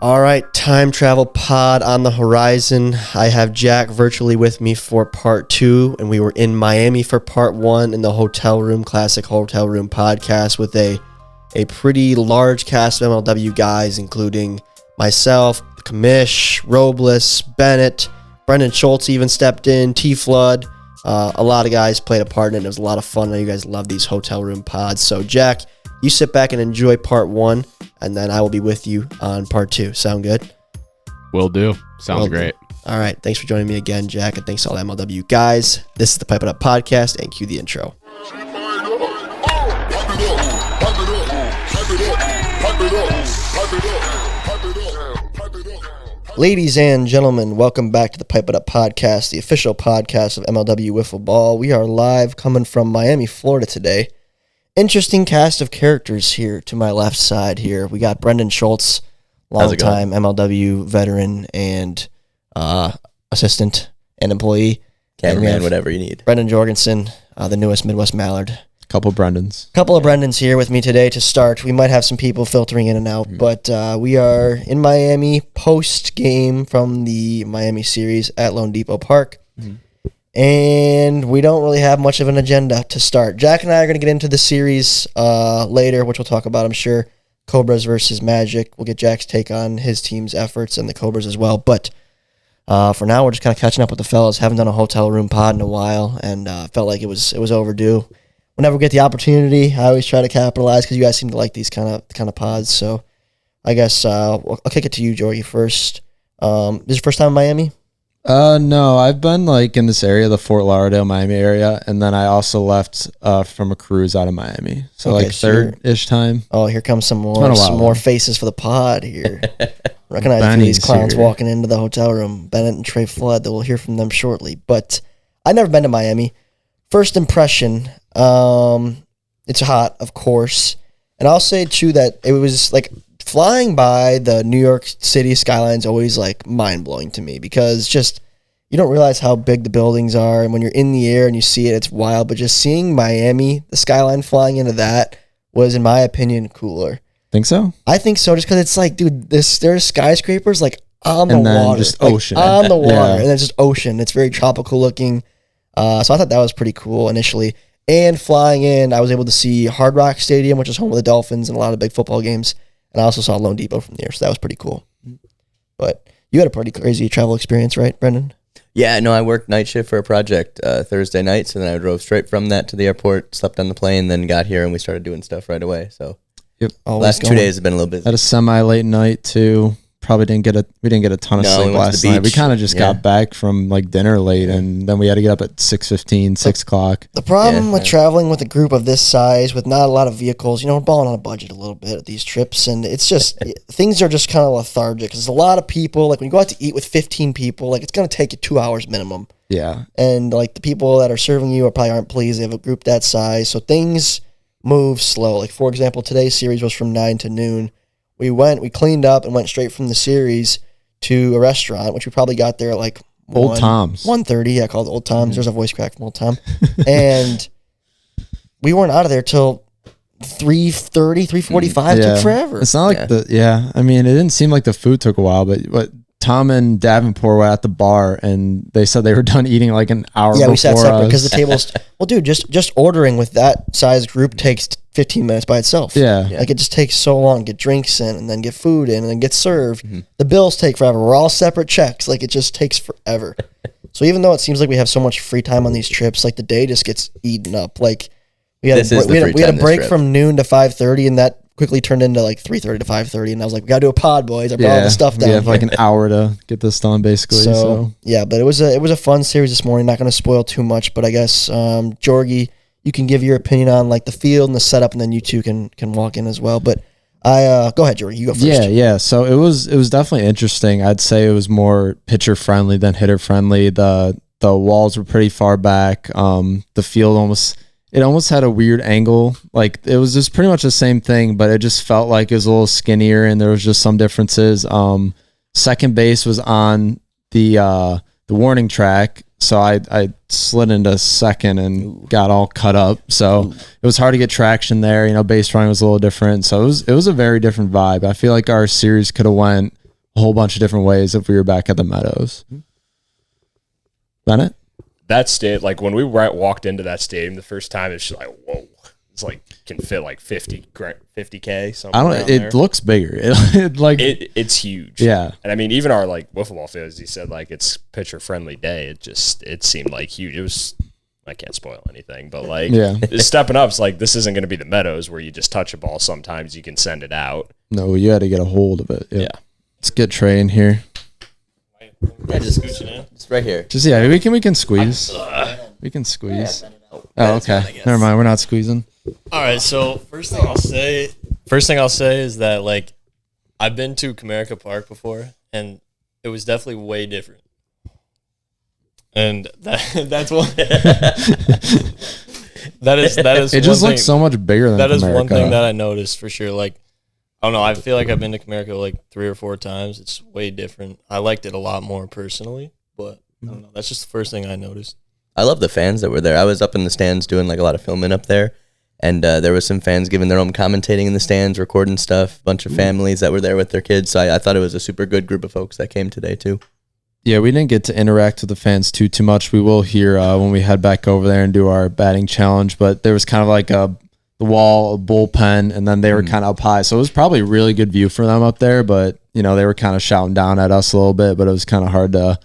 All right, time travel pod on the horizon. I have Jack virtually with me for part 2, and we were in Miami for part 1 in the hotel room, classic hotel room podcast with a pretty large cast of MLW guys, including myself, Kamish, Robles, Bennett, Brendan Schultz even stepped in, T-Flood. A lot of guys played a part in it. It was a lot of fun. I know you guys love these hotel room pods. So, Jack, you sit back and enjoy part 1, and then I will be with you on part 2. Sound good? Will do. Sounds great. All right. Thanks for joining me again, Jack, and thanks to all the MLW guys. This is the Pipe It Up podcast, and cue the intro. Ladies and gentlemen, welcome back to the Pipe It Up podcast, the official podcast of MLW Waffle Ball. We are live coming from Miami, Florida today. Interesting cast of characters here to my left side here. We got Brendan Schultz, longtime MLW veteran and assistant and employee. Cameraman, whatever you need. Brendan Jorgensen, the newest Midwest Mallard. Couple of Brendans here with me today to start. We might have some people filtering in and out, but we are in Miami post-game from the Miami series at Lone Depot Park. And we don't really have much of an agenda to start. Jack and I are going to get into the series later, which we'll talk about, I'm sure. Cobras versus Magic. We'll get Jack's take on his team's efforts and the Cobras as well. But for now, we're just kind of catching up with the fellas. Haven't done a hotel room pod in a while, and felt like it was overdue. Whenever we get the opportunity, I always try to capitalize because you guys seem to like these kind of pods. So I guess I'll kick it to you, Jorgie, first. This is your first time in Miami? No, I've been like in this area, the Fort Lauderdale, Miami area, and then I also left from a cruise out of Miami. So okay, like third-ish time. Oh, here comes some more faces for the pod here. Recognize these clowns here walking into the hotel room. Bennett and Trey Flood, that we'll hear from them shortly. But I've never been to Miami. First impression, it's hot, of course. And I'll say, too, that it was like flying by the New York City skyline is always like mind-blowing to me because just you don't realize how big the buildings are. And when you're in the air and you see it, it's wild. But just seeing Miami, the skyline flying into that was, in my opinion, cooler. Think so? I think so, just because it's like, dude, there's skyscrapers like on the water. Just ocean. On the water. Yeah. And then just ocean. It's very tropical looking. So I thought that was pretty cool initially. And flying in, I was able to see Hard Rock Stadium, which is home of the Dolphins and a lot of big football games. And I also saw Lone Depot from there, so that was pretty cool. But you had a pretty crazy travel experience, right, Brendan? Yeah, no, I worked night shift for a project Thursday nights, and then I drove straight from that to the airport, slept on the plane, then got here, and we started doing stuff right away. So last 2 days have been a little busy. Had a semi-late night, too. We didn't get a ton of sleep last night. We kind of just got back from like dinner late, and then we had to get up at 6:15, 6 o'clock. The problem with traveling with a group of this size, with not a lot of vehicles, we're balling on a budget a little bit at these trips, and it's just, things are just kind of lethargic. There's a lot of people. Like when you go out to eat with 15 people, like it's going to take you 2 hours minimum. Yeah. And like the people that are serving you probably aren't pleased. They have a group that size, so things move slow. Like for example, today's series was from 9 to noon. We cleaned up and went straight from the series to a restaurant, which we probably got there at like Old Tom's. 1:30, yeah, called Old Tom's. There's a voice crack from Old Tom. And we weren't out of there till 3:30, 3:45. It took forever. It's not like I mean, it didn't seem like the food took a while, but Tom and Davenport were at the bar, and they said they were done eating like an hour before us. Yeah, we sat separate because the tables... well, dude, just ordering with that size group takes 15 minutes by itself. Yeah. Like, it just takes so long to get drinks in, and then get food in, and then get served. The bills take forever. We're all separate checks. Like, it just takes forever. So even though it seems like we have so much free time on these trips, like, the day just gets eaten up. Like, we had a break from noon to 5:30, and that quickly turned into like 3:30 to 5:30, and I was like, we gotta do a pod, boys. I brought all the stuff down. We have like an hour to get this done, basically. So yeah, but it was a fun series this morning. Not gonna spoil too much, but I guess Jorgie, you can give your opinion on like the field and the setup, and then you two can walk in as well. But go ahead, Jorgie, you go first. Yeah. So it was definitely interesting. I'd say it was more pitcher friendly than hitter friendly. The walls were pretty far back. The field almost had a weird angle. Like it was just pretty much the same thing, but it just felt like it was a little skinnier, and there was just some differences. Second base was on the warning track, so I slid into second and got all cut up. So it was hard to get traction there. Base running was a little different, so it was a very different vibe. I feel like our series could have went a whole bunch of different ways if we were back at the Meadows. Bennett? That state, like when we walked into that stadium the first time, it's just like, whoa. It's like can fit like 50K. Something It looks bigger. It's huge. Yeah. And I mean, even our like wiffle ball fans, he said like it's pitcher friendly day. It seemed like huge. It was. I can't spoil anything, but like stepping up, it's like this isn't going to be the Meadows where you just touch a ball. Sometimes you can send it out. No, you had to get a hold of it. Yeah. Let's get Trey in here. Yeah, just it's right here. Just we can squeeze. We can squeeze. Oh, okay. Never mind. We're not squeezing. All right. So first thing I'll say is that like I've been to Comerica Park before, and it was definitely way different. And that's one. that is. It just looks so much bigger than that. Is Comerica. one thing that I noticed for sure. Like, I don't know. I feel like I've been to Comerica like 3 or 4 times. It's way different. I liked it a lot more personally, but I don't know. That's just the first thing I noticed. I love the fans that were there. I was up in the stands doing like a lot of filming up there, and there was some fans giving their own commentating in the stands, recording stuff. A bunch of families that were there with their kids. So I thought it was a super good group of folks that came today too. Yeah, we didn't get to interact with the fans too much. We will hear when we head back over there and do our batting challenge, but there was kind of like the wall, a bullpen, and then they were kind of up high. So it was probably a really good view for them up there, but, you know, they were kind of shouting down at us a little bit, but it was kind of hard to,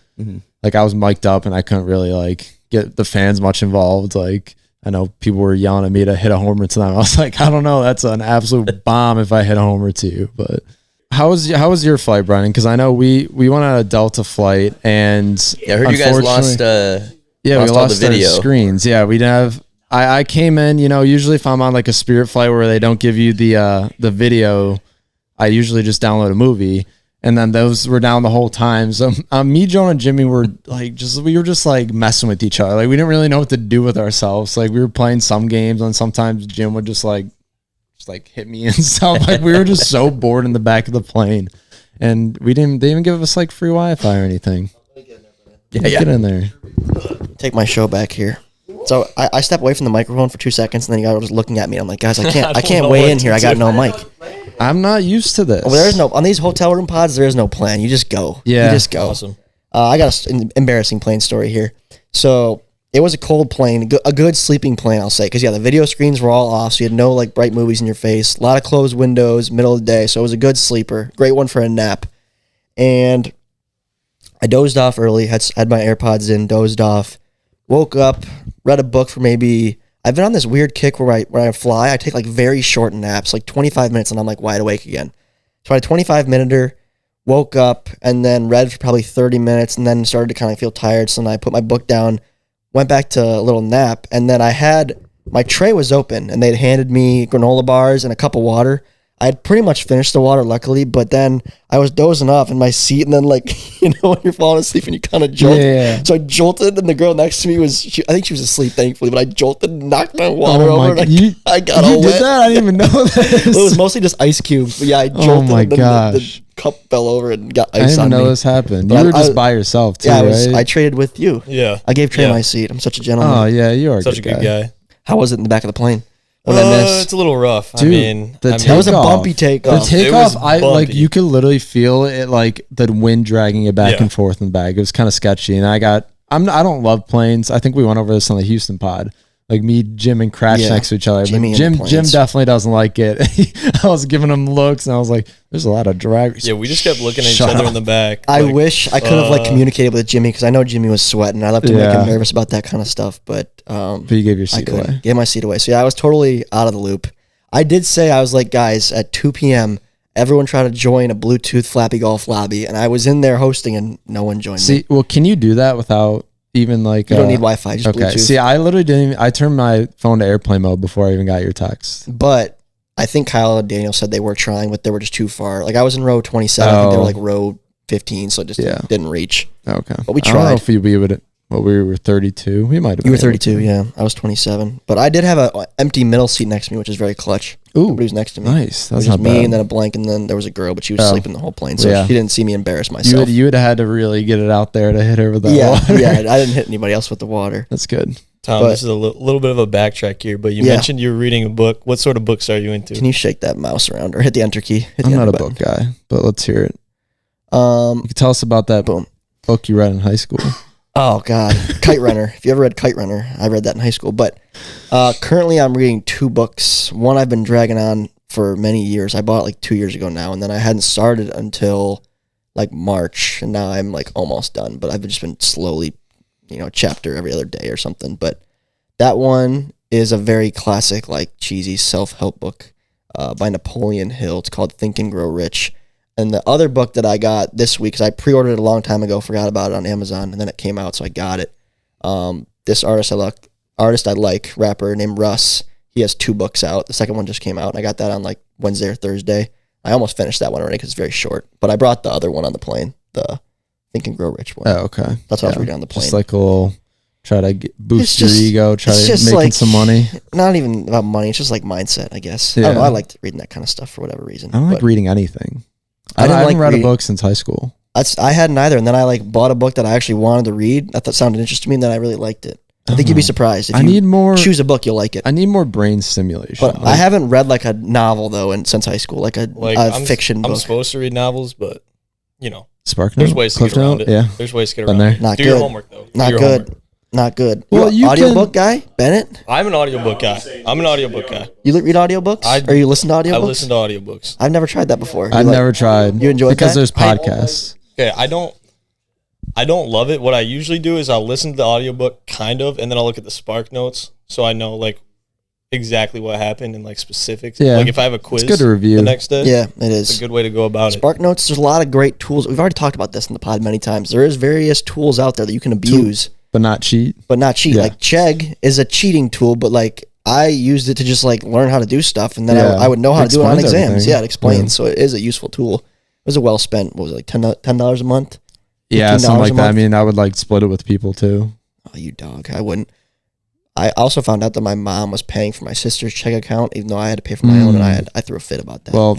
like I was mic'd up and I couldn't really like get the fans much involved. Like I know people were yelling at me to hit a homer to them. I was like, I don't know, that's an absolute bomb if I hit a homer to you, but... How was your flight, Brian? Because I know we went on a Delta flight, and I heard you guys lost. We lost the video screens. Yeah, we didn't have. I came in. You know, usually if I'm on like a Spirit flight where they don't give you the video, I usually just download a movie, and then those were down the whole time. So me, Joan, and Jimmy were like we were just like messing with each other. Like we didn't really know what to do with ourselves. Like we were playing some games, and sometimes Jim would just like hit me and stuff. Like we were just so bored in the back of the plane, and they didn't even give us like free Wi-Fi or anything. Get in there. Take my show back here. So I step away from the microphone for 2 seconds, and then you guys were just looking at me. I'm like, guys, I can't weigh in here. I got no mic. I'm not used to this. Well, there is no on these hotel room pods. There is no plan. You just go. Yeah, you just go. Awesome. I got an embarrassing plane story here. So it was a cold plane, a good sleeping plane, I'll say, because the video screens were all off, so you had no like bright movies in your face, a lot of closed windows, middle of the day, so it was a good sleeper, great one for a nap. And I dozed off early, had my AirPods in, dozed off, woke up, read a book for maybe. I've been on this weird kick where I fly, I take like very short naps, like 25 minutes, and I'm like wide awake again. So I had a 25-minute, woke up, and then read for probably 30 minutes, and then started to kind of feel tired, so then I put my book down, went back to a little nap, and then my tray was open, and they'd handed me granola bars and a cup of water. I had pretty much finished the water, luckily, but then I was dozing off in my seat, and then, like, you know, when you're falling asleep and you kind of jolt. Yeah. So I jolted, and the girl next to me I think she was asleep, thankfully, but I jolted and knocked my water over, and I got all wet. You did that? I didn't even know that. Well, it was mostly just ice cubes, but yeah, I jolted, oh my and then gosh. The cup fell over and got ice on me. I didn't know this happened. But you were just by yourself, too, right? I traded with you. Yeah. I gave Trey my seat. I'm such a gentleman. Oh, yeah, you are such a good guy. How was it in the back of the plane? What did I miss? It's a little rough. Dude, that was a bumpy takeoff. The takeoff, you could literally feel it, like the wind dragging it back and forth in the bag. It was kind of sketchy, and I don't love planes. I think we went over this on the Houston pod. Like me, Jim, and Crash next to each other. Jim definitely doesn't like it. I was giving him looks, and I was like, "There's a lot of drag." Yeah, we just kept looking at each other in the back. I wish I could have like communicated with Jimmy, because I know Jimmy was sweating. I love to make him nervous about that kind of stuff, but you gave your seat away. Gave my seat away. So yeah, I was totally out of the loop. I did say, I was like, guys, at 2 p.m., everyone try to join a Bluetooth Flappy Golf lobby, and I was in there hosting, and no one joined me. Well, can you do that without? Even like you don't need Wi-Fi, just Bluetooth. See, I literally didn't even, I turned my phone to airplane mode before I even got your text. But I think Kyle and Daniel said they were trying, but they were just too far. Like I was in row 27, I think they were like row 15, so it just didn't reach. Okay. But we tried. I don't know if we would. Well, we were 32. We might have. You were 32, yeah. I was 27, but I did have an empty middle seat next to me, which is very clutch. Ooh, nobody was next to me. Nice. That's not bad. Me and then a blank, and then there was a girl, but she was sleeping the whole plane, so she didn't see me embarrass myself. You would have had to really get it out there to hit her with that water. Yeah, I didn't hit anybody else with the water. That's good. Tom, this is a little bit of a backtrack here, but you mentioned you were reading a book. What sort of books are you into? Can you shake that mouse around or hit the enter key? I'm not a book guy, but let's hear it. You can tell us about that book you read in high school. Oh God, Kite Runner. If you ever read Kite Runner, I read that in high school. But currently, I'm reading 2 books. One I've been dragging on for many years. I bought it like 2 years ago now, and then I hadn't started until like March, and now I'm like almost done. But I've just been slowly, chapter every other day or something. But that one is a very classic, like cheesy self-help book by Napoleon Hill. It's called Think and Grow Rich. And the other book that I got this week, because I pre-ordered it a long time ago, forgot about it on Amazon, and then it came out, so I got it. This artist I like, rapper named Russ, he has 2 books out. The second one just came out, and I got that on like Wednesday or Thursday. I almost finished that one already because it's very short, but I brought the other one on the plane, the Think and Grow Rich one. Oh, okay. That's what I was reading on the plane. Just like a little, try to boost your ego, try to make like, some money. Not even about money, it's just like mindset, I guess. Yeah. I don't know, I liked reading that kind of stuff for whatever reason. I don't like reading anything. I haven't read a book since high school. I hadn't either, and then I like bought a book that I actually wanted to read. I thought sounded interesting to me, and then I really liked it. I think you'd be surprised. If you choose a book, you'll like it. I need more brain stimulation. But I haven't read like a novel though since high school, like a fiction book. I'm supposed to read novels, but Spark there's Note? ways to Cliff get around Note? it. Yeah. There's ways to get Been around there. it. Not Do good. your homework though. Not Do your good. homework. Not good. Well, you audiobook guy, Bennett. I'm an audiobook guy. You read audiobooks? Or you listen to audiobooks? I listen to audiobooks. I've never tried that before. I've never tried. You enjoy because that? there's podcasts. Okay, I don't love it. What I usually do is I'll listen to the audiobook kind of, and then I'll look at the Spark Notes so I know like exactly what happened and like specifics. Yeah. Like if I have a quiz It's good to review. the next day. Yeah, it It's is. a good way to go about it. Spark Notes, there's a lot of great tools. We've already talked about this in the pod many times. There is various tools out there that you can abuse. But not cheat. But not cheat. Yeah. Like Chegg is a cheating tool, but like I used it to just like learn how to do stuff, and then I would know how to do it on Explains exams. everything. Yeah, it explains. Yeah. So it is a useful tool. It was a well spent. What was it, like $10 a month? Yeah, $15 something like a that. I month? mean, I would like split it with people too. Oh, you dog! I wouldn't. I also found out that my mom was paying for my sister's Chegg account, even though I had to pay for my own, and I threw a fit about that. Well,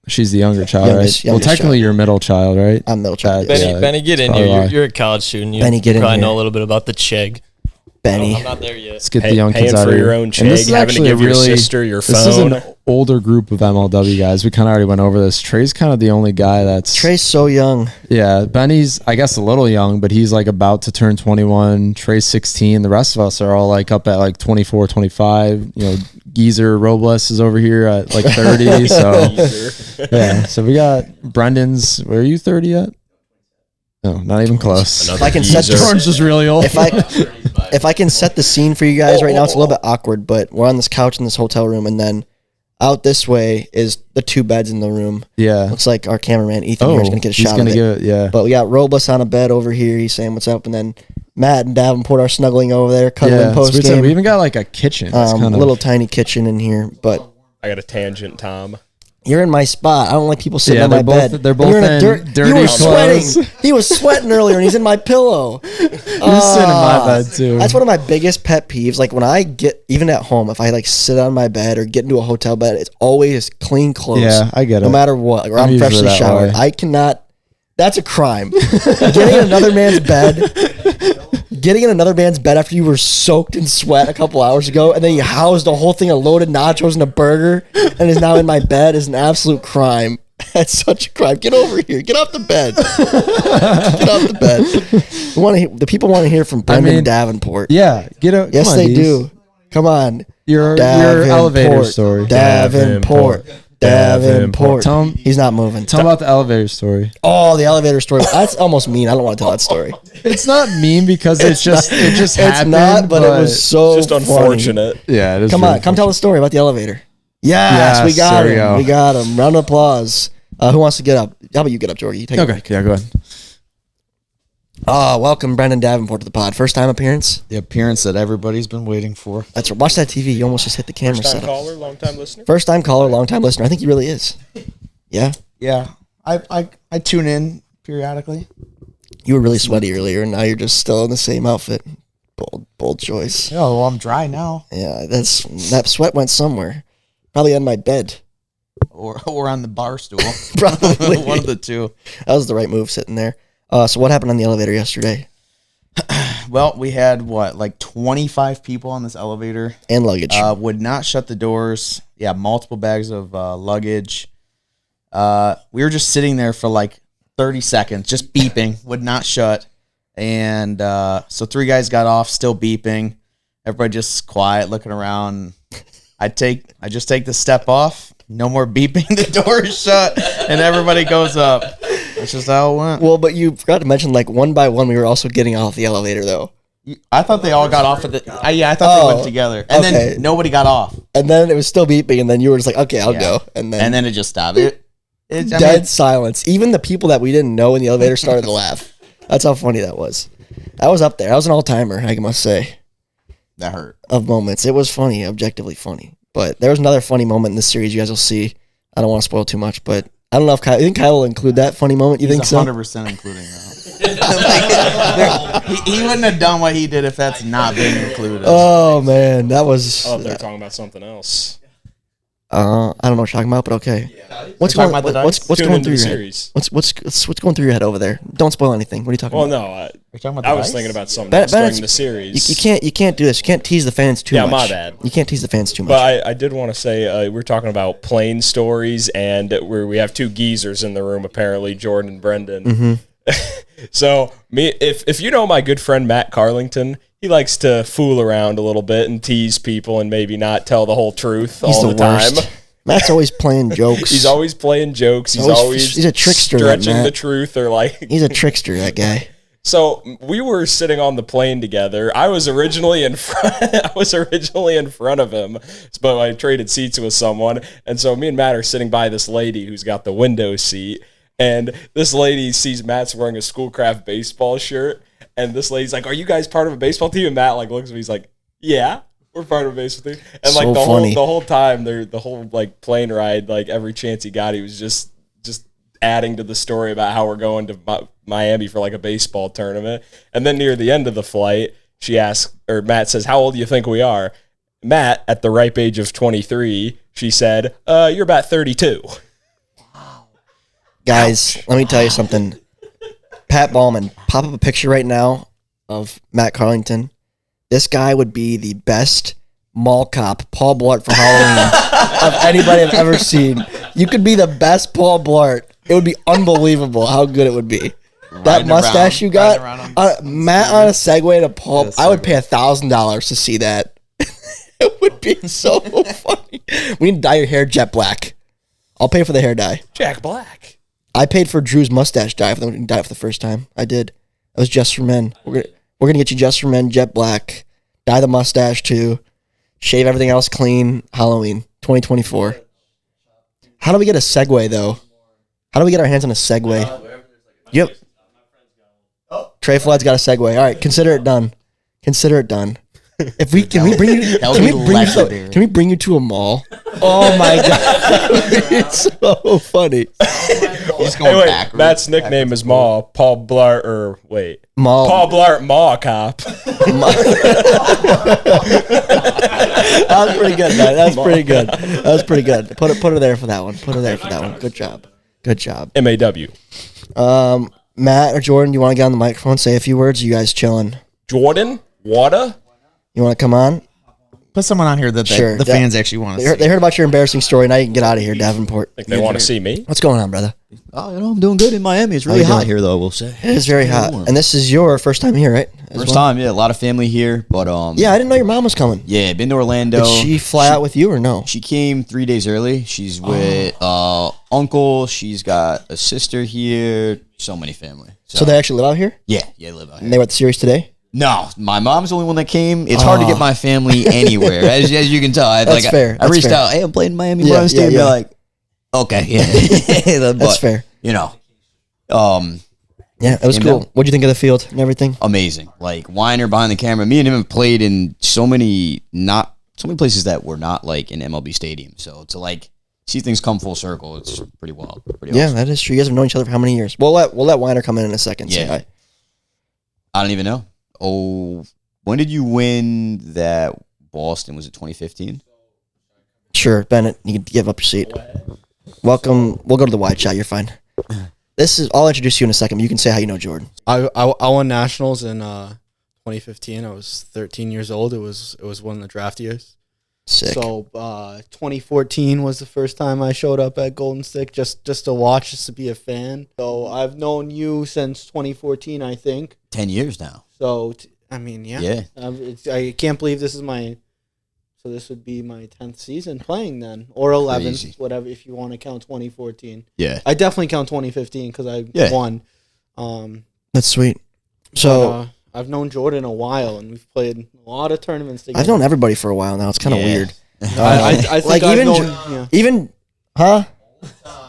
she's the younger child, Youngest right? Well, technically child. you're a middle child, right? I'm middle child. That- yes. yeah. Benny, get in probably here. why. You're a college student. You Benny, get in probably here. know a little bit about the Chegg. Benny. I'm not there yet. Let's get the young Paying kids out for of your here. own And Chegg, this is having to actually give your really, sister your This is phone. an older group of MLW guys. We kind of already went over this. Trey's kind of the only guy that's Trey's so young. Yeah, Benny's, I guess, a little young, but he's like about to turn 21. Trey's 16. The rest of us are all like up at like 24, 25. Geezer Robles is over here at like 30. So, yeah. So we got Brendan's, where are you 30 yet? No, not even close. If I can set George is really old. if I can set the scene for you guys right now, it's a little bit awkward, but we're on this couch in this hotel room, and then out this way is the 2 beds in the room. Yeah. Looks like our cameraman Ethan here is gonna get a shot of it. Yeah. But we got Robles on a bed over here. He's saying what's up, and then Matt and Davenport are snuggling over there, cuddling post game. We even got like a kitchen. It's A little tiny kitchen in here, but I got a tangent, Tom. you're in my spot. I don't like people sitting Yeah, on my they're both- bed. they're both You're in dirty You were clothes. sweating. He was sweating earlier, and he's in my pillow. He was sitting in my bed too. That's one of my biggest pet peeves. Like when I get, even at home, if I like sit on my bed or get into a hotel bed, it's always clean clothes. Yeah, I get it. No matter what. Like, or I'm I'm usually freshly that showered. way. I cannot. That's a crime. Getting in another man's bed. Getting in another man's bed after you were soaked in sweat a couple hours ago, and then you housed a whole thing of loaded nachos and a burger, and is now in my bed is an absolute crime. That's such a crime. Get over here. Get off the bed. Get off the bed. The people want to hear from Brendan Davenport. Yeah, get out. Yes, come on, they Deez. do. Come on. Your elevator story. Davenport. Tell him, He's not moving. tell him about the elevator story. Oh, the elevator story. That's almost mean. I don't want to tell that story. It's not mean because it just It's happened. not, but it was so Just funny. unfortunate. Yeah, it is. Come really on, come tell the story about the elevator. Yes, Yes, we got there we him. go. We got him. Round of applause. Who wants to get up? How about you get up, Jorgie? You take Okay, yeah, go ahead. Welcome Brendan Davenport to the pod. First time appearance. The appearance that everybody's been waiting for. That's right. Watch that TV. You almost just hit the camera First time setup. caller, long time listener. First time caller, long time listener. I think he really is. Yeah. Yeah, I tune in periodically. You were really sweaty earlier, and now you're just still in the same outfit. Bold choice. Yeah, well, I'm dry now. Yeah, that sweat went somewhere. Probably on my bed. Or on the bar stool. Probably. One of the two. That was the right move sitting there. So what happened on the elevator yesterday? Well, we had, like 25 people on this elevator. And luggage. Would not shut the doors. Yeah, multiple bags of luggage. We were just sitting there for like 30 seconds, just beeping, would not shut. And so 3 guys got off, still beeping. Everybody just quiet, looking around. I just take the step off. No more beeping. The door is shut, and everybody goes up. That's just how it went. Well, but you forgot to mention, like, one by one, we were also getting off the elevator, though. I thought they all got off of the. I thought they went together, and then nobody got off. And then it was still beeping, and then you were just like, "Okay, I'll go." And then it just stopped. Dead silence. Even the people that we didn't know in the elevator started to laugh. That's how funny that was. That was up there. That was an all timer, I must say. That hurt. Of moments, it was funny, objectively funny. But there was another funny moment in this series. You guys will see. I don't want to spoil too much, but I don't know if Kyle. You think Kyle will include that funny moment? You think so? 100% including that. He wouldn't have done what he did if that's not being included. Oh man, that was. Oh, they're talking about something else. I don't know what you're talking about, but okay. What's going through your series. head? What's going through your head over there? Don't spoil anything. What are you talking about? Well, no, I was thinking about something else during the series. You can't do this. You can't tease the fans too much. Yeah, my bad. You can't tease the fans too much. But I did want to say we're talking about plane stories, and where we have 2 geezers in the room apparently, Jordan and Brendan. Mm-hmm. So if you know my good friend Matt Carlington, he likes to fool around a little bit and tease people and maybe not tell the whole truth all the time. Matt's always playing jokes. He's always playing jokes. He's a trickster. Stretching the truth, or like he's a trickster. That guy. So we were sitting on the plane together. I was originally in front. Of him, but I traded seats with someone, and so me and Matt are sitting by this lady who's got the window seat. And this lady sees Matt's wearing a Schoolcraft baseball shirt, and this lady's like, "Are you guys part of a baseball team?" And Matt like looks at me, he's like, "Yeah, we're part of a baseball team." And like the whole time, the whole like plane ride, like every chance he got, he was just adding to the story about how we're going to Miami for like a baseball tournament. And then near the end of the flight, Matt says, "How old do you think we are?" Matt, at the ripe age of 23, she said, "You're about 32." Guys, let me tell you something. Pat Ballman, pop up a picture right now of Matt Carlington. This guy would be the best mall cop, Paul Blart for Halloween of anybody I've ever seen. You could be the best Paul Blart. It would be unbelievable how good it would be. That mustache you got, Matt on a Segway to Paul. I would pay $1,000 to see that. It would be so funny. We need to dye your hair jet black. I'll pay for the hair dye. Jack Black. I paid for Drew's mustache dye for the first time. I did. It was Just for Men. We're gonna get you Just for Men jet black. Dye the mustache too. Shave everything else clean. Halloween 2024. How do we get a Segway though? How do we get our hands on a Segway? Yep. Trey Flood's got a Segway. All right, consider it done. If we can we bring you can we bring you to a mall? Oh my god, it's so funny. He's going backwards. Matt's nickname is Maw. Paul Blart, or wait, Maw. Paul Blart Maw Cop. That was pretty good, man. That was pretty good. Put her there for that one. Good job. MLW. Matt or Jordan, do you want to get on the microphone, say a few words? Or you guys chilling? Jordan, Water. You want to come on? Put someone on here that the fans actually want to see. They heard about your embarrassing story. Now you can get out of here, Davenport. Think they want to see me? What's going on, brother? Oh, I'm doing good in Miami. It's really hot here, though, we'll say. It is very hot. And this is your first time here, right? First time, yeah. A lot of family here, but yeah, I didn't know your mom was coming. Yeah, been to Orlando. Did she fly out with you or no? She came 3 days early. She's with uncle. She's got a sister here. So many family. So they actually live out here? Yeah, they live out here. And they were at the series today? No, my mom's the only one that came. It's hard to get my family anywhere, as you can tell. That's fair. I reached out. Hey, I'm playing Miami Stadium. Yeah. They're like, okay, yeah, but, that's fair. You know, yeah, it was cool. What'd you think of the field and everything? Amazing. Like Weiner behind the camera. Me and him have played in so many places that were not like in MLB Stadium. So to like see things come full circle, it's pretty wild. Pretty awesome. That is true. You guys have known each other for how many years? We'll let Weiner come in a second. Yeah. I don't even know. Oh, when did you win that Boston? Was it 2015? Sure, Bennett, you can give up your seat. Welcome. We'll go to the wide shot. You're fine. I'll introduce you in a second, but you can say how you know Jordan. I won nationals in 2015. I was 13 years old. It was one of the draft years. Sick. So 2014 was the first time I showed up at Golden Stick just to watch, just to be a fan. So I've known you since 2014, I think. 10 years now. So I mean, yeah. Yeah. I can't believe this is my. So this would be my 10th season playing then, or 11th, Crazy. whatever, if you want to count 2014. Yeah. I definitely count 2015 because I won. That's sweet. So But, I've known Jordan a while, and we've played a lot of tournaments together. I've known everybody for a while now. It's kind of weird. I think Like, I've even known, Jo- Even, huh?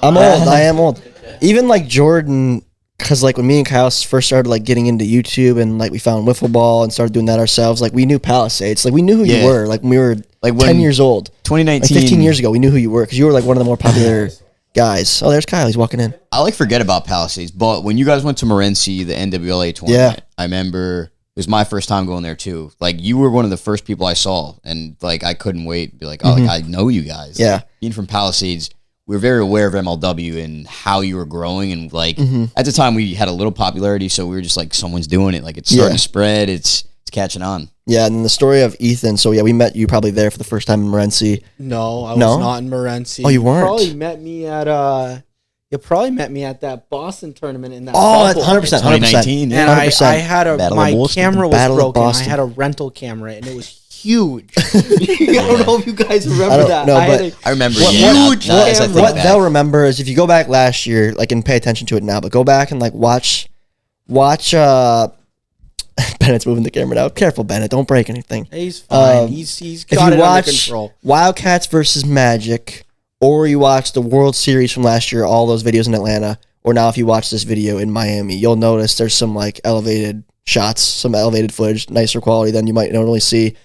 I'm old. I am old. Even like Jordan, because like when me and Kyle first started like getting into YouTube and like we found Wiffle Ball and started doing that ourselves, like we knew Palisades. Like we knew who you were. Like when we were Like 10 years old. 2019. Like 15 years ago, we knew who you were because you were like one of the more popular guys. Oh, there's Kyle. He's walking in. I like forget about Palisades, but when you guys went to Morenci, the NWLA tournament, Yeah. I remember it was my first time going there too. Like you were one of the first people I saw, and like I couldn't wait to be like, oh, like, I know you guys. Yeah. Like, being from Palisades, we were very aware of MLW and how you were growing, and like at the time we had a little popularity, so we were just like, someone's doing it, like it's starting to spread, it's catching on. Yeah, and the story of Ethan. So yeah, we met you probably there for the first time in Morenci. No, I No? was not in Morenci. Oh, you weren't? You probably met me at that Boston tournament in that. Oh, bubble. 100%. 2019, And 100%. I had Battle of my Boston. camera was Battle of broken. I Boston. had a rental camera, and it was huge. I don't know if you guys remember don't that. know, I had but a I remember huge now as I think camera. What back. they'll remember is if you go back last year, like, and pay attention to it now, but go back and like watch Bennett's moving the camera now. Careful, Bennett, don't break anything. He's fine. He's If got you it under watch control. Wildcats versus Magic, or you watch the World Series from last year, all those videos in Atlanta, or now if you watch this video in Miami, you'll notice there's some like elevated shots, some elevated footage, nicer quality than you might normally see.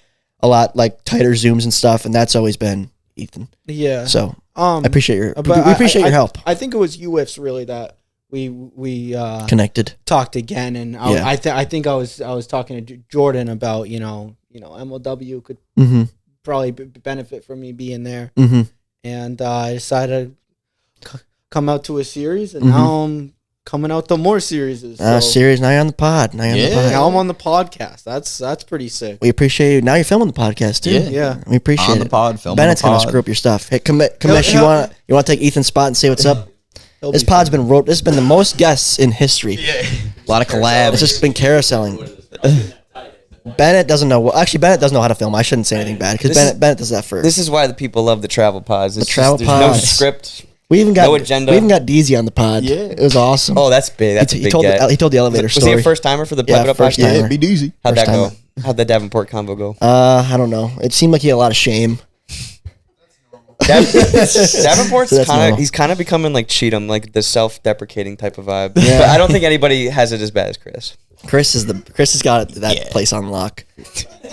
A lot like tighter zooms and stuff, and that's always been Ethan. Yeah. So I I appreciate your but we appreciate your help. I think it was UIFs really that we Connected. talked again, and Yeah. I think I was talking to Jordan about MLW could Mm-hmm. probably benefit from me being there, Mm-hmm. and I decided to come out to a series, and Mhm. now I'm coming out to more series. So Series, now you're on the pod. Now now I'm on the podcast. That's pretty sick. We appreciate you. Now you're filming the podcast too. Yeah. We appreciate On the it. pod, filming Bennett's the gonna pod. screw up your stuff. Hey, Kamesh, he'll- you want to take Ethan's spot and say what's up? He'll This be pod's fine. been this has been the most guests in history. A lot of collabs. It's just been carouseling. Bennett doesn't know. Actually, Bennett doesn't know how to film. I shouldn't say anything bad because Bennett does that first. This is why the people love the travel pods. It's travel there's no pods. script. we even got no agenda. We even got DZ on the pod. Yeah, it was awesome. Oh, that's big. That's a he big told get. he told the elevator Was story. he a first timer for the Yeah, Pipe It Up first podcast? timer. Be easy. How'd that First go? timer. How'd the Davenport convo go? I don't know. It seemed like he had a lot of shame. Davenport's So that's kind normal. of he's kind of becoming like Cheatham, like the self-deprecating type of vibe. Yeah. But I don't think anybody has it as bad as Chris. Chris has got that place on lock.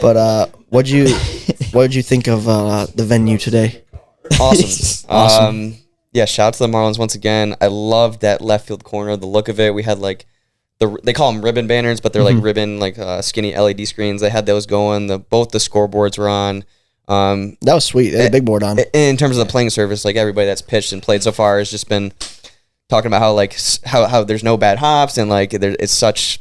But what did you think of the venue today? Awesome. Awesome. Yeah, shout out to the Marlins once again. I love that left field corner, the look of it. We had like they call them ribbon banners, but they're like ribbon, like skinny LED screens. They had those going. Both the scoreboards were on. That was sweet. They had a big board on. In terms of the playing service, like everybody that's pitched and played so far has just been talking about how there's no bad hops and like it's such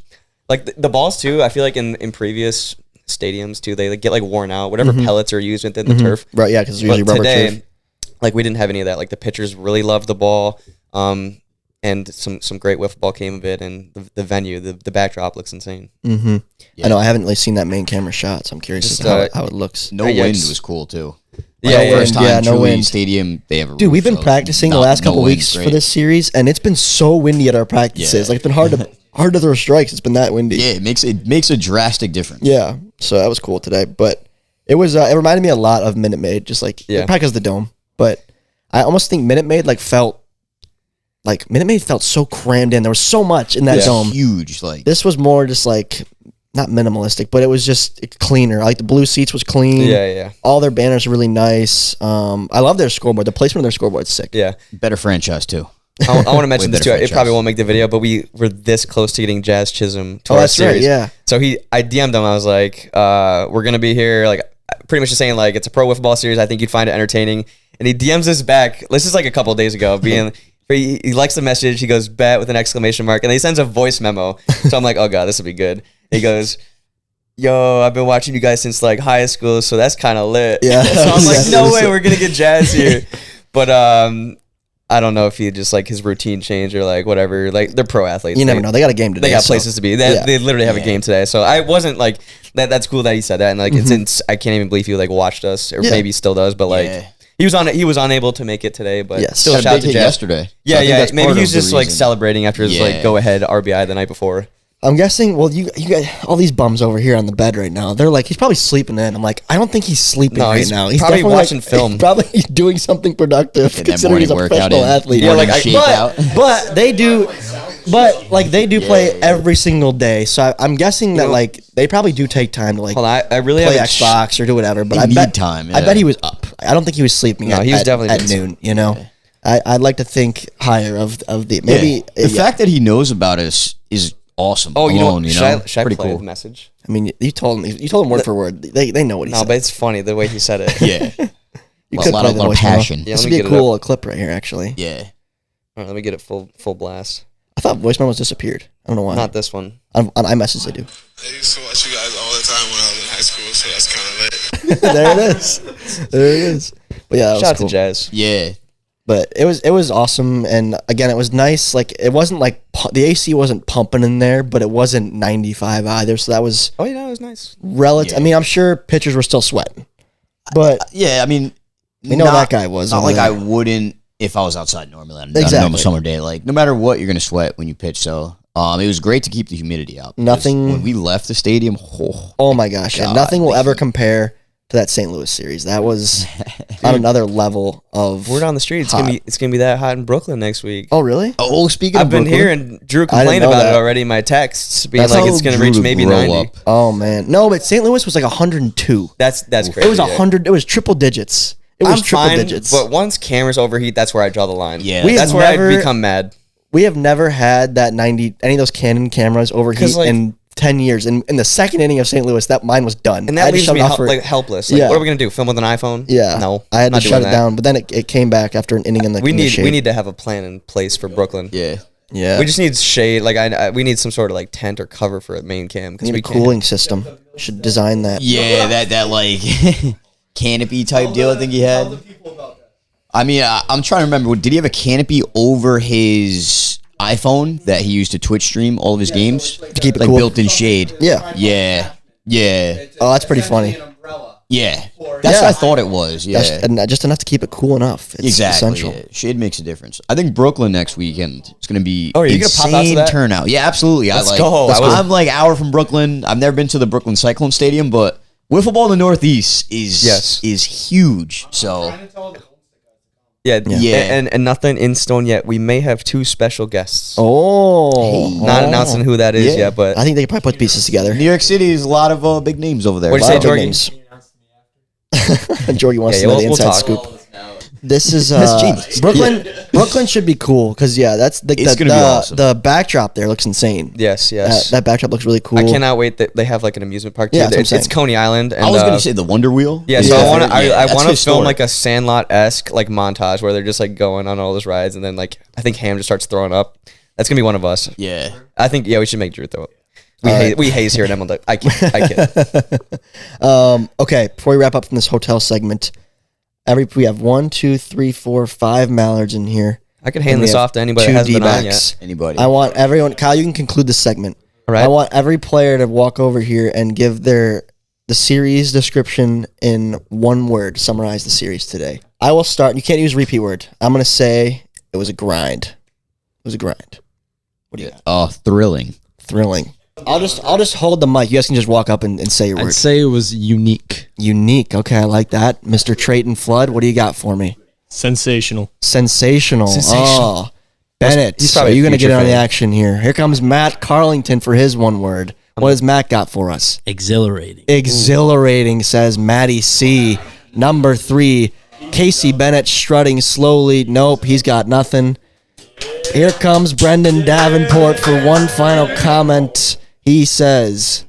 like the balls too. I feel like in previous stadiums too, they get like worn out. Whatever pellets are used within the turf. Right, yeah, because it's usually But rubber today, turf. like we didn't have any of that. Like the pitchers really loved the ball, and some great wiffle ball came of it, and the venue, the backdrop looks insane. Mm-hmm. I know I haven't really seen that main camera shot, so I'm curious as Just, to how it looks. No Yeah, wind just- was cool too. Yeah, Like, yeah, first time yeah, no truly wind. stadium. They have a Dude, we've been roof, so practicing the not- last no couple wind's weeks for great. this series, and it's been so windy at our practices. Yeah. Like it's been hard to throw strikes. It's been that windy. Yeah, it makes a drastic difference. Yeah, so that was cool today. But it was it reminded me a lot of Minute Maid, just like probably because of the dome. But I almost think Minute Maid felt so crammed in. There was so much in that dome. Huge, like This was more just like not minimalistic, but it was just cleaner. Like the blue seats was clean. Yeah. All their banners are really nice. I love their scoreboard. The placement of their scoreboard's sick. Yeah. better franchise too. I want to mention Way this too. better It probably franchise. won't make the video, but we were this close to getting Jazz Chisholm to Oh, our that's right. series. Yeah. So I DM'd him. I was like, we're gonna be here. Like, pretty much just saying like it's a pro wiffle ball series. I think you'd find it entertaining. And he DMs us back. This is like a couple of days ago. He likes the message. He goes bet with an exclamation mark, and then he sends a voice memo. So I'm like, oh god, this will be good. He goes, yo, I've been watching you guys since like high school, so that's kind of lit. Yeah. So I'm like, no way, we're gonna get Jazz here. But I don't know if he just like his routine changed or like whatever. Like they're pro athletes. You never know. They got a game today. They got places to be. They literally have a game today. So I wasn't like that. That's cool that he said that. And like I can't even believe he like watched us or maybe still does. But like he was unable to make it today. But still shout out to Jazz yesterday. Yeah, yeah. Maybe he was just like celebrating after his like go ahead RBI the night before. I'm guessing. Well, you got all these bums over here on the bed right now. They're like, he's probably sleeping in. I'm like, I don't think he's sleeping right now. He's probably definitely watching film. Probably he's doing something productive considering he's a professional athlete. Yeah, like but they do play every single day. So I'm guessing that like they probably do take time to like I really play Xbox or do whatever. But I bet time. I bet he was up. I don't think he was sleeping. No, he was definitely at noon. You know, I'd like to think higher of the maybe the fact that he knows about us is awesome. Oh, you know, should I pretty play cool the message. I mean, you told him word for word. They know what he said. No, but it's funny the way he said it. Yeah, You a could lot play of the voice passion. memo. This would be a cool clip right here, actually. Yeah. All right, let me get it full blast. I thought voice memos disappeared. I don't know why. Not this one. On iMessage, they do. I used to watch you guys all the time when I was in high school, so that's kind of lit. There it is. There it is. But yeah, that was Shout out cool. to Jazz. Yeah. But it was awesome, and again, it was nice. Like it wasn't like the AC wasn't pumping in there, but it wasn't 95 either. So that was it was nice. relative. Yeah. I mean, I'm sure pitchers were still sweating, but Yeah, I mean, we know that guy was. Not over like there. I wouldn't if I was outside normally on a Exactly. normal summer day. Like no matter what, you're gonna sweat when you pitch. So it was great to keep the humidity out. because Nothing- when we left the stadium. Oh my gosh! And God, nothing will the ever heat. compare to that St. Louis series. That was on another level of. Word on the street. hot. It's gonna be that hot in Brooklyn next week. Oh really? Oh, speaking I've of been Brooklyn, hearing Drew I didn't complain know about that. it already in my texts, being That's like how it's gonna Drew reach would maybe grow 90. up. Oh man, no, but St. Louis was like 102. That's crazy. It was yeah. 100. It was triple digits. It was I'm triple fine, digits. but once cameras overheat, that's where I draw the line. Yeah. We that's have where never- I become mad. We have never had that 90 any of those Canon cameras overheat 'Cause, like- in 10 years. And in the second inning of St. Louis, that mine was done. And I that had to leaves shut me it off for- helpless. Like, Yeah. what are we gonna do? Film with an iPhone? yeah. No, I had to not shut doing it that. down, but then it came back after an inning in the We in the need shade. to have a plan in place for Brooklyn. Yeah. Yeah. We just need shade. Like we need some sort of like tent or cover for a main cam because need we a cooling system. Should design that. Yeah, that like canopy type deal. I think he had. I mean, I'm trying to remember. Did he have a canopy over his iPhone that he used to Twitch stream all of his games to keep it like cool? built-in shade? Yeah. Yeah. Oh, that's pretty funny. Yeah. That's what I thought it was. Yeah. Just enough to keep it cool enough. It's Exactly. essential. Yeah. Shade makes a difference. I think Brooklyn next weekend is going to be Oh, are you gonna pop out to insane that? turnout. Yeah, absolutely. Let's go. I'm like an hour from Brooklyn. I've never been to the Brooklyn Cyclone Stadium, but wiffle ball in the Northeast is huge. So Yeah. Yeah. And nothing in stone yet. We may have 2 special guests. Oh. Not announcing who that is Yeah. yet, but I think they could probably put pieces together. New York City is a lot of big names over there. What'd you say, Lot of big Jorgie? names. Jorgie wants Yeah, to know we'll the inside talk. scoop. This is genius. Brooklyn should be cool because that's It's gonna be awesome. The backdrop there looks insane. yes. That backdrop looks really cool. I cannot wait that they have like an amusement park too. Yeah, that's what I'm It's saying. Coney Island. And, I was gonna say the Wonder Wheel. Yeah, so I want to. Yeah, I that's want to film historic. like a Sandlot-esque like montage where they're just like going on all those rides, and then like I think Ham just starts throwing up. That's gonna be one of us. Yeah. I think we should make Drew throw up. We haze here at MLW. I kid. Okay, before we wrap up from this hotel segment, we have 1, 2, 3, 4, 5 Mallards in here. I could And hand we this have off to anybody 2 that hasn't been on D-backs. yet. Anybody? I want everyone. Kyle, you can conclude this segment. All right. I want every player to walk over here and give the series description in one word. Summarize the series today. I will start. You can't use repeat word. I'm gonna say it was a grind. It was a grind. What do you got? Thrilling. Thrilling. I'll just hold the mic. You guys can just walk up and say your I'd word. say it was unique. Unique. Okay, I like that. Mr. Trayton Flood, what do you got for me? Sensational. Sensational. Oh, Bennett, he's are probably a you going to get future in on the fan. action here? Here comes Matt Carlington for his one word. What has Matt got for us? Exhilarating. Exhilarating, says Matty C. Number 3, Casey Bennett strutting slowly. Nope, he's got nothing. Here comes Brendan Davenport for one final comment. He says,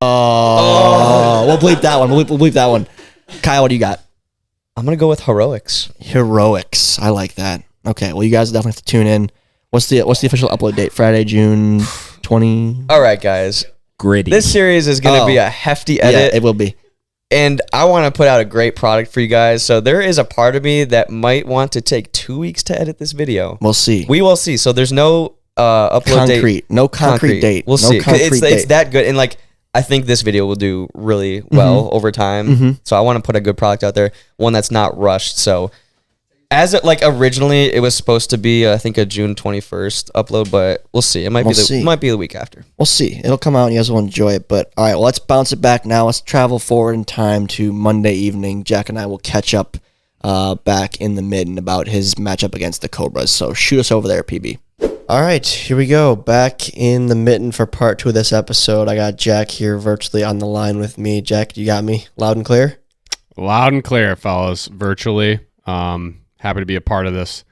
we'll bleep that one. We'll bleep that one. Kyle, what do you got? I'm gonna go with heroics. Heroics. I like that. Okay, well, you guys definitely have to tune in. What's the official upload date? Friday, June 20. All right, guys. gritty. This series is going to be a hefty edit. Yeah, it will be. And I want to put out a great product for you guys. So there is a part of me that might want to take 2 weeks to edit this video. We'll see. We will see. So there's no upload date. No concrete date. We'll No see. concrete It's date. that good. And like, I think this video will do really well over time. So I want to put a good product out there, one that's not rushed. So as it like originally, it was supposed to be, I think, a June 21st upload, but we'll see. It might be the week after. We'll see. It'll come out and you guys will enjoy it. But all right, well, let's bounce it back now. Let's travel forward in time to Monday evening. Jack and I will catch up back in the mitten about his matchup against the Cobras. So shoot us over there, PB. All right, here we go. Back in the mitten for part 2 of this episode. I got Jack here virtually on the line with me. Jack, you got me loud and clear? Loud and clear, fellas, virtually. Happy to be a part of this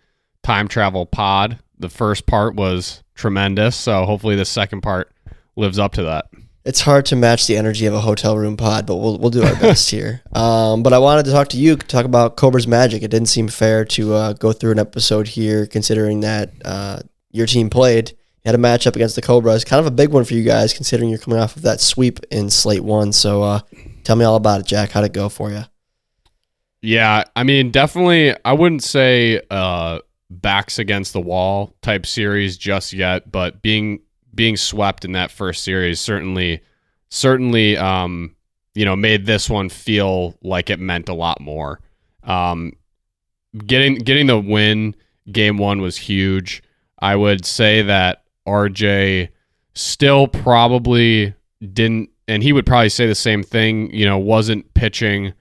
time travel pod. The first part was tremendous, so hopefully the second part lives up to that. It's hard to match the energy of a hotel room pod, but we'll do our best here. But I wanted to talk about Cobras Magic. It didn't seem fair to go through an episode here, considering that your team played. You had a matchup against the Cobras, kind of a big one for you guys, considering you're coming off of that sweep in Slate 1. So tell me all about it, Jack. How'd it go for you? Yeah, I mean, definitely, I wouldn't say backs against the wall type series just yet, but being swept in that first series certainly made this one feel like it meant a lot more. Getting the win game 1 was huge. I would say that RJ still probably didn't, and he would probably say the same thing, wasn't pitching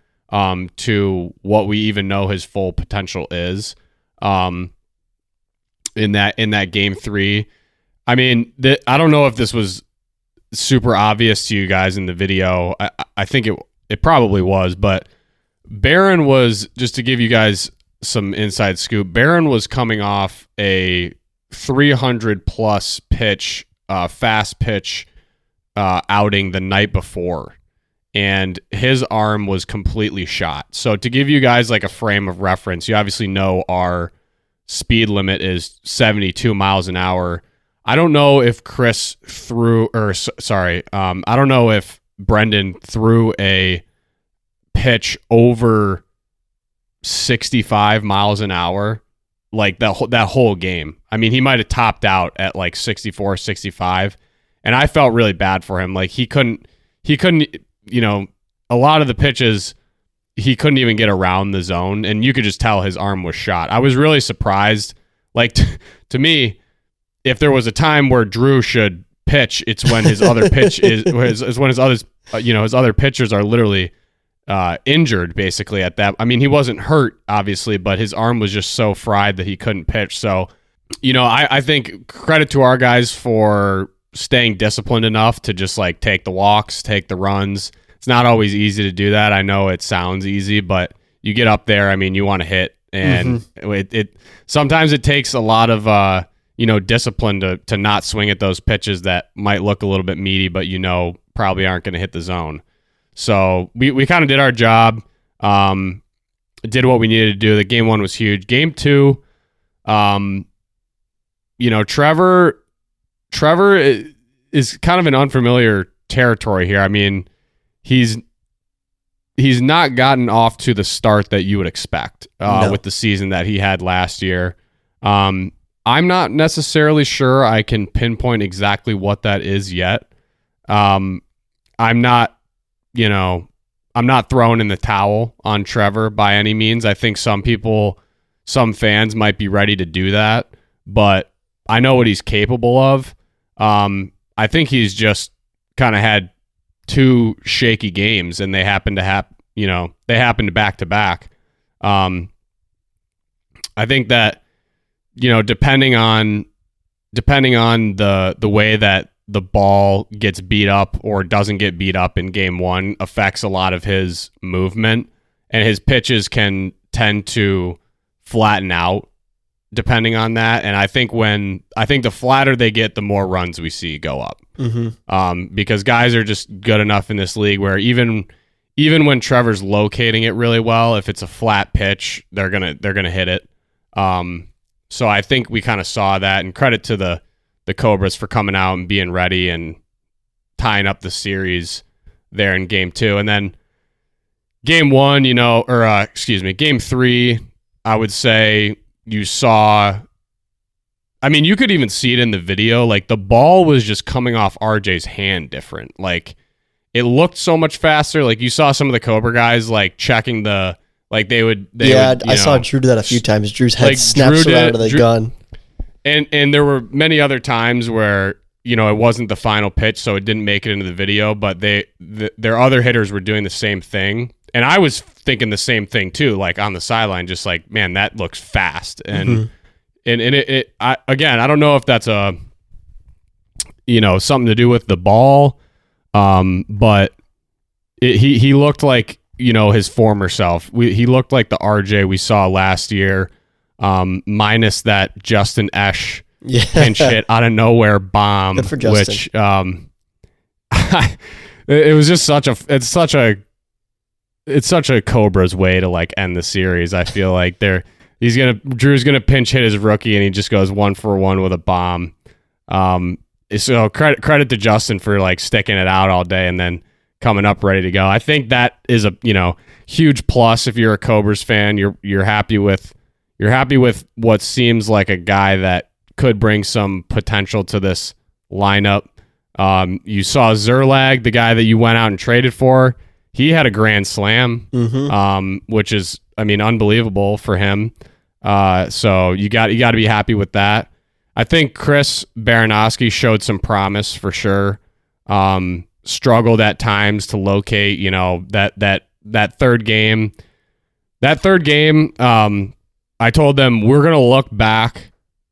to what we even know his full potential is in that game 3. I mean, I don't know if this was super obvious to you guys in the video. I think it probably was, but Barron was, just to give you guys some inside scoop, Barron was coming off a 300 plus pitch, fast pitch outing the night before. And his arm was completely shot. So to give you guys like a frame of reference, you obviously know our speed limit is 72 miles an hour. I don't know if I don't know if Brendan threw a pitch over 65 miles an hour like that whole game. I mean, he might have topped out at like 64, 65. And I felt really bad for him. Like he couldn't, a lot of the pitches, he couldn't even get around the zone, and you could just tell his arm was shot. I was really surprised. Like, to me, if there was a time where Drew should pitch, it's when his other pitch is when his other pitchers are literally injured, basically, at that. I mean, he wasn't hurt, obviously, but his arm was just so fried that he couldn't pitch. So, I think credit to our guys for staying disciplined enough to just like take the walks, take the runs. It's not always easy to do that. I know it sounds easy, but you get up there, I mean, you want to hit, and it sometimes it takes a lot of discipline to not swing at those pitches that might look a little bit meaty, but probably aren't going to hit the zone. So we kind of did our job, did what we needed to do. The game 1 was huge. Game 2, Trevor is kind of an unfamiliar territory here. I mean, he's not gotten off to the start that you would expect with the season that he had last year. I'm not necessarily sure I can pinpoint exactly what that is yet. I'm not throwing in the towel on Trevor by any means. I think some fans might be ready to do that, but I know what he's capable of. I think he's just kind of had 2 shaky games, and they happen to back to back. I think that, depending on the way that the ball gets beat up or doesn't get beat up in game 1 affects a lot of his movement, and his pitches can tend to flatten out depending on that. And I think the flatter they get, the more runs we see go up. Because guys are just good enough in this league where even when Trevor's locating it really well, if it's a flat pitch, they're gonna hit it. So I think we kind of saw that, and credit to the Cobras for coming out and being ready and tying up the series there in game 2. And then game 1, game 3, I would say you saw, I mean, you could even see it in the video. Like, the ball was just coming off RJ's hand different. Like, it looked so much faster. Like, you saw some of the Cobra guys, like, checking the, like, I saw Drew do that a few times. Drew's head snaps around to the gun. And there were many other times where, it wasn't the final pitch, so it didn't make it into the video, but their other hitters were doing the same thing. And I was thinking the same thing too, like on the sideline, just like, man, that looks fast. And I don't know if that's something to do with the ball, but he looked like, his former self. He looked like the RJ we saw last year, minus that Justin Esch pinch hit out of nowhere bomb, good for Justin. which it was just it's such a Cobras way to like end the series. I feel like Drew's gonna pinch hit his rookie and he just goes 1-for-1 with a bomb. So credit to Justin for like sticking it out all day and then coming up ready to go. I think that is a huge plus if you're a Cobras fan. You're happy with what seems like a guy that could bring some potential to this lineup. You saw Zerlag, the guy that you went out and traded for. He had a grand slam, which is, unbelievable for him. So you got to be happy with that. I think Chris Baranowski showed some promise for sure. Struggled at times to locate, that third game. That third game, I told them we're going to look back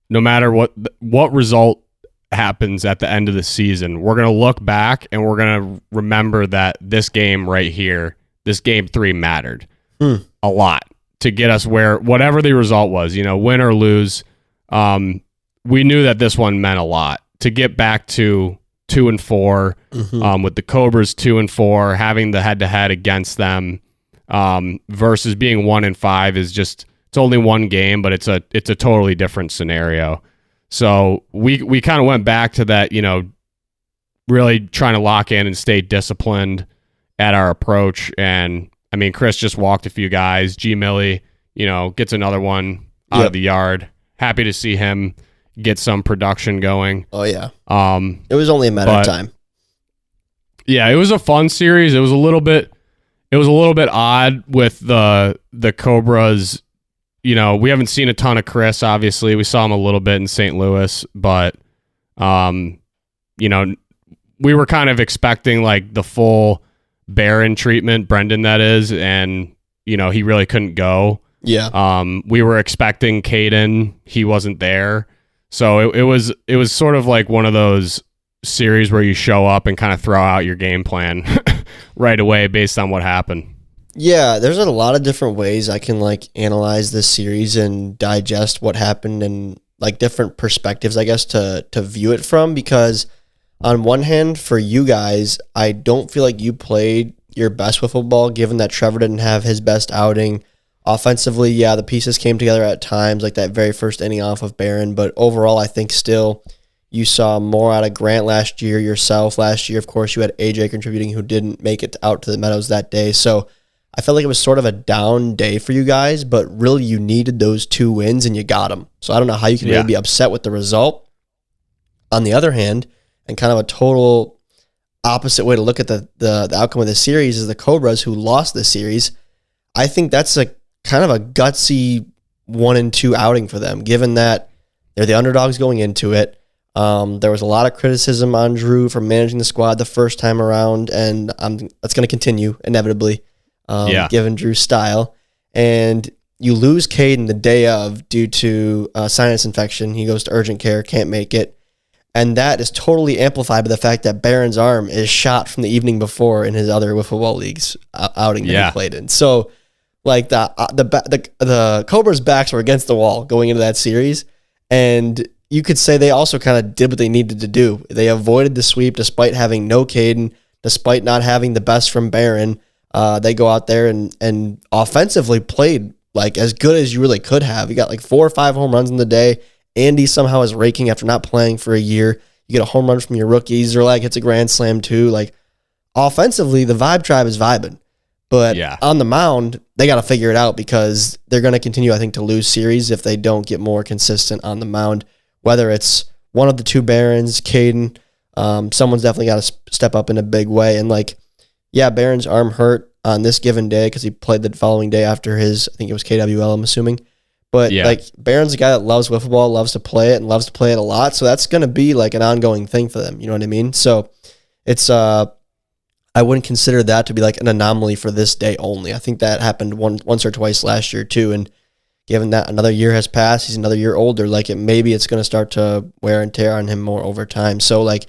no matter what result happens at the end of the season. We're going to look back and we're going to remember that this game right here, this game 3 mattered a lot to get us where whatever the result was, win or lose. We knew that this one meant a lot to get back to 2-4 with the Cobras 2-4, having the head-to-head against them versus being 1-5 is just, it's only one game, but it's a totally different scenario. So we kind of went back to that, really trying to lock in and stay disciplined at our approach. And Chris just walked a few guys. G Millie, gets another one out of the yard. Happy to see him get some production going. Oh yeah. It was only a matter of time. Yeah, it was a fun series. It was a little bit odd with the Cobras. We haven't seen a ton of Chris, obviously. We saw him a little bit in St. Louis, but we were kind of expecting like the full Barron treatment, Brendan that is, and he really couldn't go. Yeah. We were expecting Caden. He wasn't there. So it was sort of like one of those series where you show up and kind of throw out your game plan right away based on what happened. Yeah, there's a lot of different ways I can like analyze this series and digest what happened and like different perspectives, I guess, to view it from, because on one hand, for you guys, I don't feel like you played your best with football, given that Trevor didn't have his best outing. Offensively, yeah, the pieces came together at times, like that very first inning off of Barron, but overall, I think still you saw more out of Grant last year, yourself last year. Of course, you had AJ contributing who didn't make it out to the Meadows that day, so I felt like it was sort of a down day for you guys, but really you needed those 2 wins and you got them. So I don't know how you can really be upset with the result. On the other hand, and kind of a total opposite way to look at the outcome of the series is the Cobras who lost the series. I think that's a kind of a gutsy 1-2 outing for them, given that they're the underdogs going into it. There was a lot of criticism on Drew for managing the squad the first time around, and that's going to continue inevitably. Given Drew's style. And you lose Caden the day of due to sinus infection. He goes to urgent care, can't make it. And that is totally amplified by the fact that Barron's arm is shot from the evening before in his other wiffle ball leagues outing that he played in. So, like, the Cobras' backs were against the wall going into that series. And you could say they also kind of did what they needed to do. They avoided the sweep despite having no Caden, despite not having the best from Barron. They go out there and offensively played like as good as you really could have. You got like 4 or 5 home runs in the day. Andy somehow is raking after not playing for a year. You get a home run from your rookies. Or like it's a grand slam too. Like offensively, the Vibe Tribe is vibing. But on the mound, they got to figure it out because they're going to continue, I think, to lose series if they don't get more consistent on the mound. Whether it's one of the two Barons, Caden, someone's definitely got to step up in a big way. And like, yeah, Barron's arm hurt on this given day because he played the following day after his, I think it was KWL, I'm assuming. But like Barron's a guy that loves wiffle ball, loves to play it, and loves to play it a lot. So that's going to be like an ongoing thing for them. You know what I mean? So it's I wouldn't consider that to be like an anomaly for this day only. I think that happened once or twice last year too. And given that another year has passed, he's another year older, like maybe it's going to start to wear and tear on him more over time. So like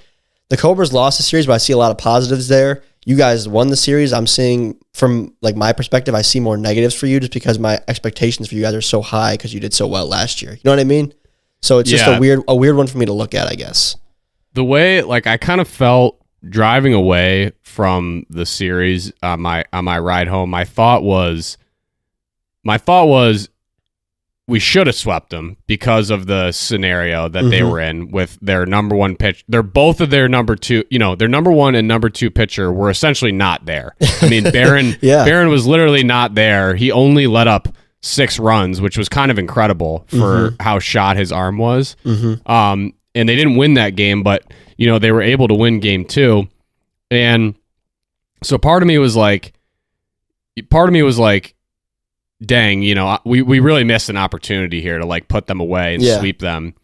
the Cobras lost the series, but I see a lot of positives there. You guys won the series. I'm seeing from like my perspective, I see more negatives for you just because my expectations for you guys are so high because you did so well last year. You know what I mean? So it's just a weird one for me to look at, I guess. The way like I kind of felt driving away from the series on my ride home, my thought was we should have swept them because of the scenario that they were in with their number one pitch. They're both of their number two, their number one and number two pitcher were essentially not there. I mean, Barron was literally not there. He only let up 6 runs, which was kind of incredible for how shot his arm was. And they didn't win that game, but they were able to win game 2. And so part of me was like, dang, we really missed an opportunity here to like put them away and sweep them.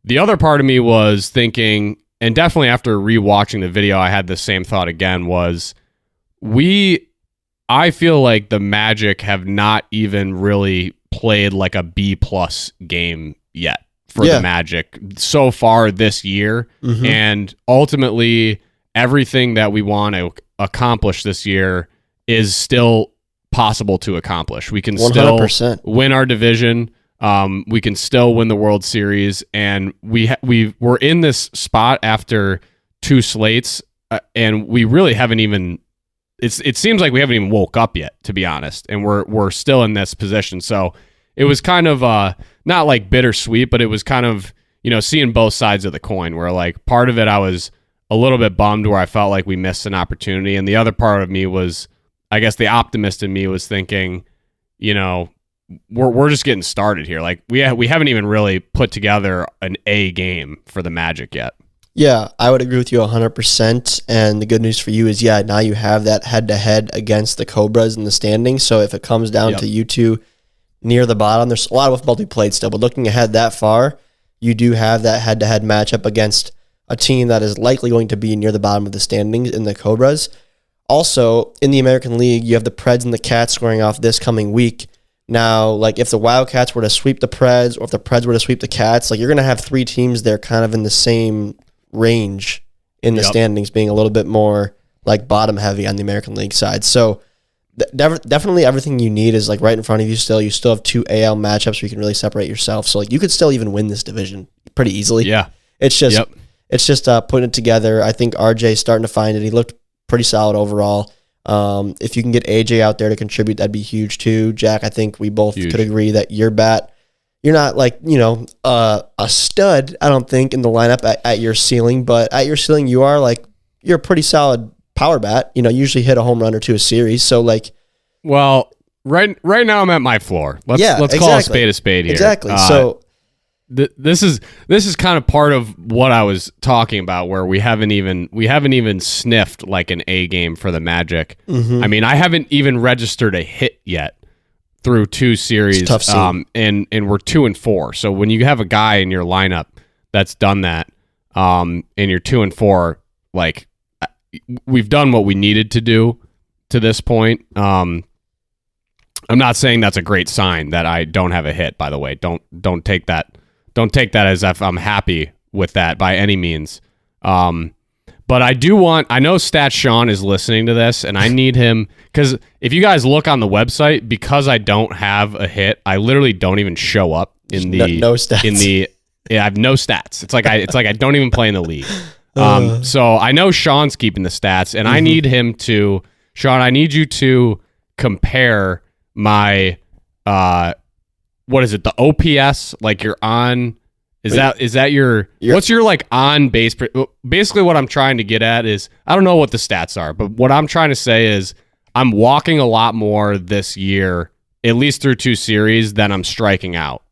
The other part of me was thinking, and definitely after rewatching the video, I had the same thought again, was I feel like the Magic have not even really played like a B+ game yet for the Magic so far this year. And ultimately everything that we want to accomplish this year is still possible to accomplish. We can 100%. Still win our division. We can still win the World Series, and we're in this spot after 2 slates, and we really haven't even. It seems like we haven't even woke up yet, to be honest, and we're still in this position. So it was kind of not like bittersweet, but it was kind of seeing both sides of the coin. Where like part of it, I was a little bit bummed where I felt like we missed an opportunity, and the other part of me was, I guess the optimist in me was thinking, we're just getting started here. Like we haven't even really put together an A game for the Magic yet. Yeah, I would agree with you 100%. And the good news for you is, now you have that head-to-head against the Cobras in the standings. So if it comes down to you two near the bottom, there's a lot of football to be played still. But looking ahead that far, you do have that head-to-head matchup against a team that is likely going to be near the bottom of the standings in the Cobras. Also, in the American League, you have the Preds and the Cats squaring off this coming week. Now, like if the Wildcats were to sweep the Preds or if the Preds were to sweep the Cats, like you're going to have 3 teams there kind of in the same range in the standings, being a little bit more like bottom heavy on the American League side. So definitely everything you need is like right in front of you still. You still have 2 AL matchups where you can really separate yourself. So like you could still even win this division pretty easily. Yeah. It's just putting it together. I think RJ's starting to find it. He looked pretty solid overall. If you can get AJ out there to contribute, that'd be huge too. Jack, I think we both could agree that your bat, you're not like, a stud, I don't think, in the lineup at your ceiling, but at your ceiling, you're a pretty solid power bat. You usually hit a home run or 2 a series. So like, well, right now I'm at my floor. Let's call a spade here. Exactly. So this is kind of part of what I was talking about, where we haven't even sniffed like an A game for the Magic. I mean, I haven't even registered a hit yet through 2 series. It's a tough scene. And we're 2-4. So when you have a guy in your lineup that's done that, and you're 2-4, like we've done what we needed to do to this point. I'm not saying that's a great sign that I don't have a hit, by the way. Don't take that as if I'm happy with that by any means. But I know Stat Sean is listening to this, and I need him, because if you guys look on the website, because I don't have a hit, I literally don't even show up in the no stats. I have no stats. It's like I don't even play in the league. So I know Sean's keeping the stats, and I need him to, Sean, I need you to compare my what is it, the OPS, like you're on, Is that your what's your like on base? Basically, what I'm trying to get at is I don't know what the stats are, but what I'm trying to say is I'm walking a lot more this year, at least through 2 series, than I'm striking out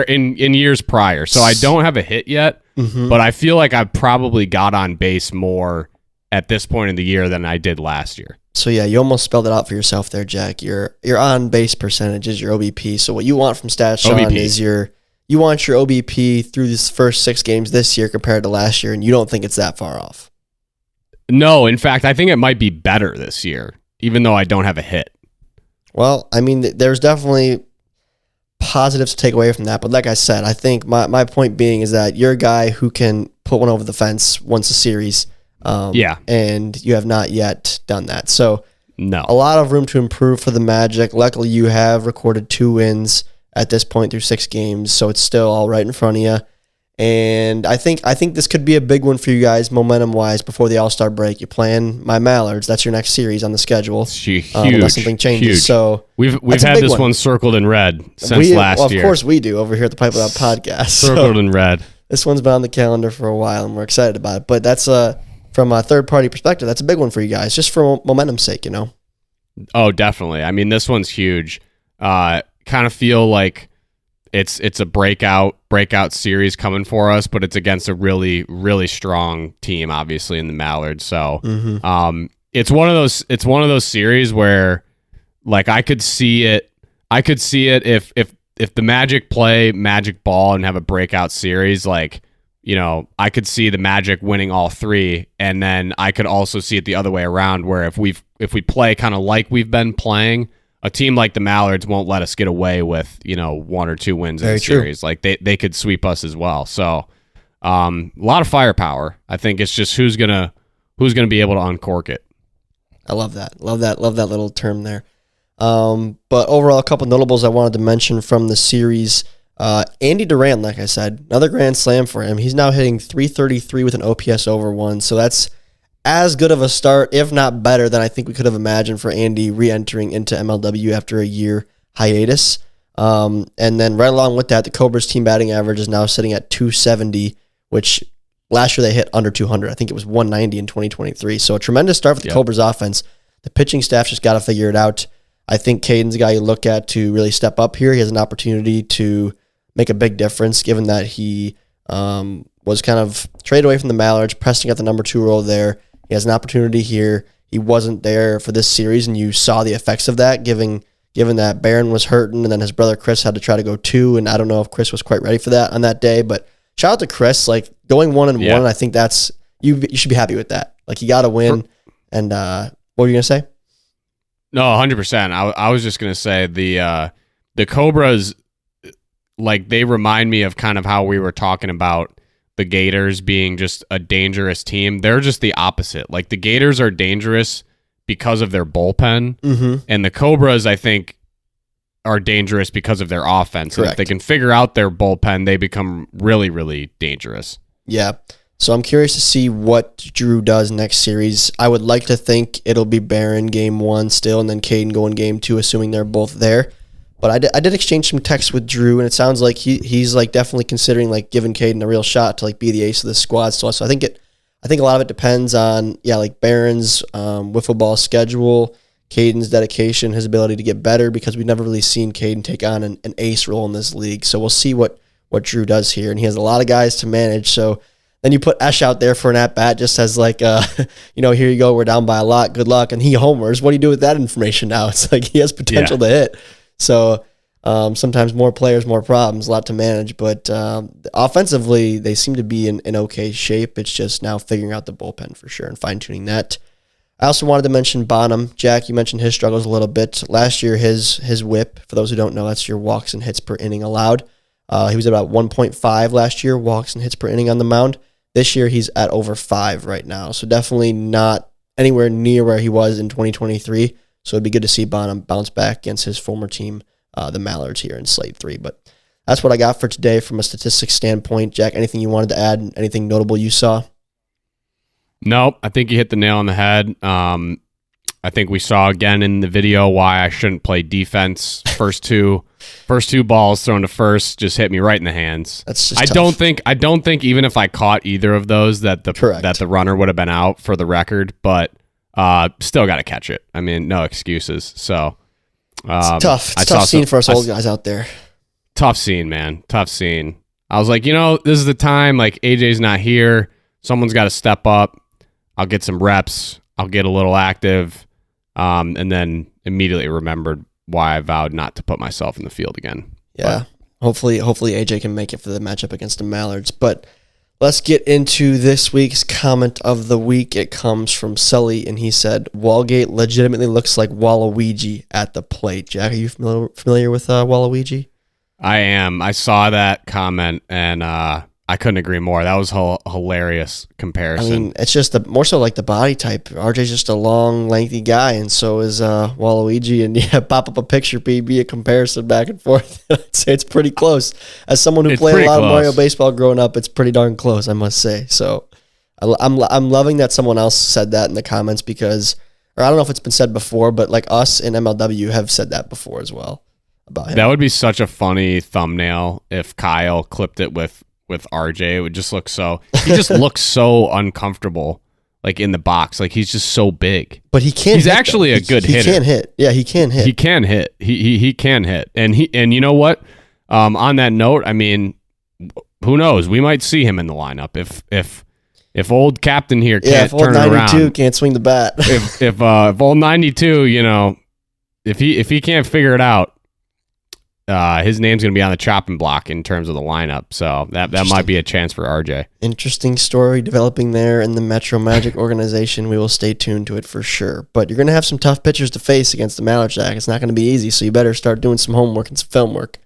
in years prior. So I don't have a hit yet, but I feel like I've probably got on base more at this point in the year than I did last year. So yeah, you almost spelled it out for yourself there, Jack. Your on base percentage is your OBP. So what you want from stats, Sean, is you want your OBP through these first 6 games this year compared to last year, and you don't think it's that far off. No, in fact, I think it might be better this year, even though I don't have a hit. Well, I mean, there's definitely positives to take away from that. But like I said, I think my point being is that you're a guy who can put one over the fence once a series. And you have not yet done that. So no, a lot of room to improve for the Magic. Luckily, you have recorded 2 wins at this point through 6 games, so it's still all right in front of you. And I think this could be a big one for you guys, momentum-wise, before the All-Star break. You're playing my Mallards. That's your next series on the schedule. It's huge. Unless something changes. Huge. So we've had this one circled in red since last year. Of course we do over here at the Pipe Without Podcast. Circled in red. This one's been on the calendar for a while, and we're excited about it. But that's from a third-party perspective, that's a big one for you guys, just for momentum's sake, Oh, definitely. I mean, this one's huge. Kind of feel like it's a breakout series coming for us, but it's against a really, really strong team, obviously, in the Mallards. So it's one of those series where, like, I could see it if the Magic play Magic ball and have a breakout series, like, I could see the Magic winning all 3, and then I could also see it the other way around, where if we play kind of like we've been playing, a team like the Mallards won't let us get away with 1 or 2 wins in the series. Like they could sweep us as well. So a lot of firepower. I think it's just who's gonna be able to uncork it. I love that. Love that little term there. But overall, a couple notables I wanted to mention from the series. Andy Duran, like I said, another grand slam for him. He's now hitting .333 with an OPS over 1. So that's as good of a start, if not better, than I think we could have imagined for Andy re-entering into MLW after a year hiatus. And then right along with that, the Cobras team batting average is now sitting at .270, which last year they hit under 200. I think it was 190 in 2023. So a tremendous start for the Cobras offense. The pitching staff just got to figure it out. I think Caden's a guy you look at to really step up here. He has an opportunity to make a big difference, given that he was kind of traded away from the Mallards, pressing at the number 2 role there. He has an opportunity here. He wasn't there for this series, and you saw the effects of that, given that Barron was hurting, and then his brother Chris had to try to go 2, and I don't know if Chris was quite ready for that on that day. But shout out to Chris, like going 1-1. I think that's you should be happy with that. Like he got a win. And what were you gonna say? No, 100%. I was just gonna say the Cobras, like they remind me of kind of how we were talking about the Gators being just a dangerous team. They're just the opposite. Like the Gators are dangerous because of their bullpen, and the Cobras, I think, are dangerous because of their offense. And if they can figure out their bullpen, they become really, really dangerous. Yeah. So I'm curious to see what Drew does next series. I would like to think it'll be Barron game 1 still, and then Caden going game 2, assuming they're both there. But I did exchange some texts with Drew, and it sounds like he's like definitely considering like giving Caden a real shot to like be the ace of the squad. So I think a lot of it depends on like Barron's wiffle ball schedule, Caden's dedication, his ability to get better, because we've never really seen Caden take on an ace role in this league. So we'll see what Drew does here, and he has a lot of guys to manage. So then you put Esh out there for an at-bat just as like, here you go, we're down by a lot, good luck, and he homers. What do you do with that information now? It's like he has potential to hit. So sometimes more players, more problems, a lot to manage. But offensively, they seem to be in okay shape. It's just now figuring out the bullpen for sure and fine-tuning that. I also wanted to mention Bonham. Jack, you mentioned his struggles a little bit. Last year, his whip, for those who don't know, that's your walks and hits per inning allowed. He was at about 1.5 last year, walks and hits per inning on the mound. This year, he's at over 5 right now. So definitely not anywhere near where he was in 2023. So it'd be good to see Bonham bounce back against his former team, the Mallards, here in Slate 3. But that's what I got for today from a statistics standpoint. Jack, anything you wanted to add? Anything notable you saw? Nope. I think you hit the nail on the head. I think we saw again in the video why I shouldn't play defense. First two balls thrown to first just hit me right in the hands. That's just I tough. don't think even if I caught either of those that the runner would have been out for the record, but still got to catch it. I mean, no excuses. So it's tough. It's a tough scene for us old guys out there. Tough scene, man. Tough scene. I was like, this is the time. Like, AJ's not here. Someone's got to step up. I'll get some reps. I'll get a little active. And then immediately remembered why I vowed not to put myself in the field again. Yeah. Hopefully AJ can make it for the matchup against the Mallards. But let's get into this week's comment of the week. It comes from Sully, and he said, Walgate legitimately looks like Waluigi at the plate. Jack, are you familiar with Waluigi? I am. I saw that comment, and I couldn't agree more. That was hilarious comparison. I mean, it's just more so like the body type. RJ's just a long, lengthy guy, and so is Waluigi. And pop up a picture, be a comparison back and forth. I'd say it's pretty close. As someone who played a lot of Mario baseball growing up, it's pretty darn close, I must say. So I'm loving that someone else said that in the comments because, or I don't know if it's been said before, but like us in MLW have said that before as well about him. That would be such a funny thumbnail if Kyle clipped it with RJ. It would just look he just looks so uncomfortable, like in the box. Like he's just so big. But he can't. He's actually a good hitter. He can hit. Yeah, he can hit. He can hit. He can hit. And you know what? On that note, I mean, who knows? We might see him in the lineup if old Captain here can't turn it around. 92 can't swing the bat. if old 92, if he can't figure it out, his name's going to be on the chopping block in terms of the lineup. So that might be a chance for RJ. Interesting story developing there in the Metro Magic organization. We will stay tuned to it for sure. But you're going to have some tough pitchers to face against the Mallard Jack. It's not going to be easy, so you better start doing some homework and some film work.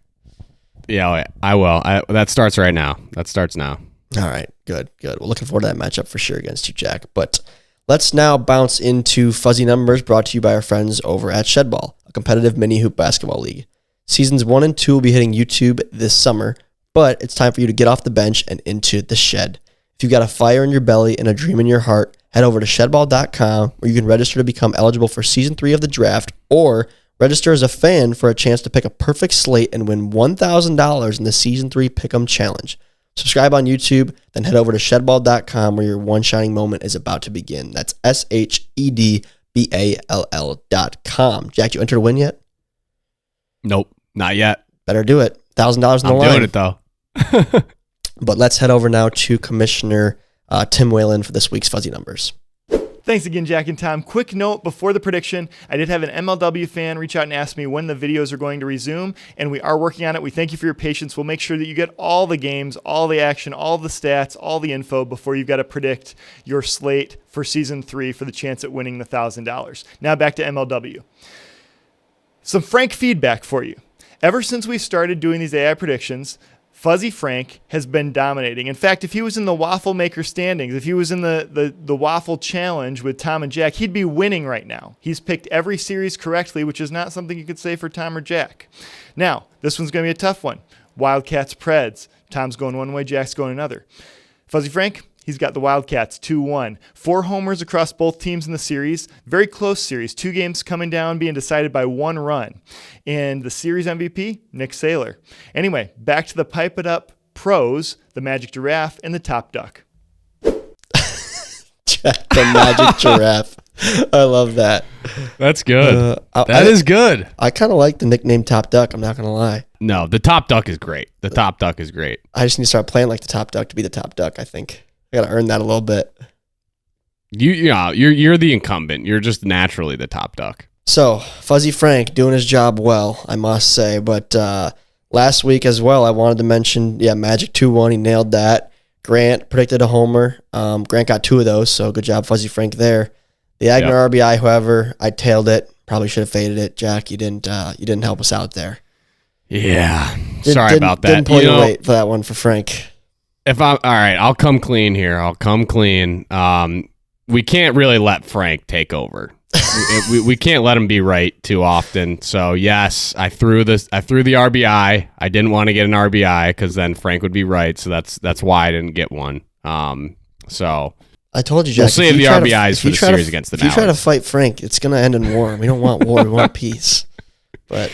Yeah, I will. That starts right now. That starts now. All right, good. We're looking forward to that matchup for sure against you, Jack. But let's now bounce into Fuzzy Numbers brought to you by our friends over at ShedBall, a competitive mini hoop basketball league. Seasons 1 and 2 will be hitting YouTube this summer, but it's time for you to get off the bench and into the shed. If you've got a fire in your belly and a dream in your heart, head over to ShedBall.com where you can register to become eligible for Season 3 of the draft or register as a fan for a chance to pick a perfect slate and win $1,000 in the Season 3 Pick'em Challenge. Subscribe on YouTube, then head over to ShedBall.com where your one shining moment is about to begin. That's ShedBall.com. Jack, you entered to win yet? Nope, not yet. Better do it. $1,000 in the line. I'm doing it, though. But let's head over now to Commissioner Tim Whalen for this week's Fuzzy Numbers. Thanks again, Jack and Tom. Quick note before the prediction, I did have an MLW fan reach out and ask me when the videos are going to resume, and we are working on it. We thank you for your patience. We'll make sure that you get all the games, all the action, all the stats, all the info before you've got to predict your slate for Season 3 for the chance at winning the $1,000. Now back to MLW. Some Frank feedback for you. Ever since we started doing these AI predictions, Fuzzy Frank has been dominating. In fact, if he was in the Waffle Maker standings, if he was in the Waffle Challenge with Tom and Jack, he'd be winning right now. He's picked every series correctly, which is not something you could say for Tom or Jack. Now, this one's going to be a tough one. Wildcats Preds. Tom's going one way, Jack's going another. Fuzzy Frank, he's got the Wildcats 2-1. 4 homers across both teams in the series. Very close series. 2 games coming down, being decided by 1 run. And the series MVP, Nick Saylor. Anyway, back to the Pipe It Up pros, the Magic Giraffe and the Top Duck. Jack, the Magic Giraffe. I love that. That's good. That is good. I kind of like the nickname Top Duck, I'm not going to lie. No, the Top Duck is great. The Top Duck is great. I just need to start playing like the Top Duck to be the Top Duck, I think. I got to earn that a little bit. You're the incumbent. You're just naturally the Top Duck. So, Fuzzy Frank doing his job well, I must say. But last week as well, I wanted to mention, Magic 2-1. He nailed that. Grant predicted a homer. Grant got 2 of those, so good job, Fuzzy Frank there. The Agner RBI, however, I tailed it. Probably should have faded it. Jack, you didn't help us out there. Yeah. Sorry about that. Didn't pull your weight for that one for Frank. If I'm all right, I'll come clean here. I'll come clean. We can't really let Frank take over. we can't let him be right too often. So yes, I threw the RBI. I didn't want to get an RBI because then Frank would be right. So that's why I didn't get one. So I told you, Jack. We'll save the RBIs for the series against the If you try to Mallards. fight Frank, it's going to end in war. We don't want war. We want peace. But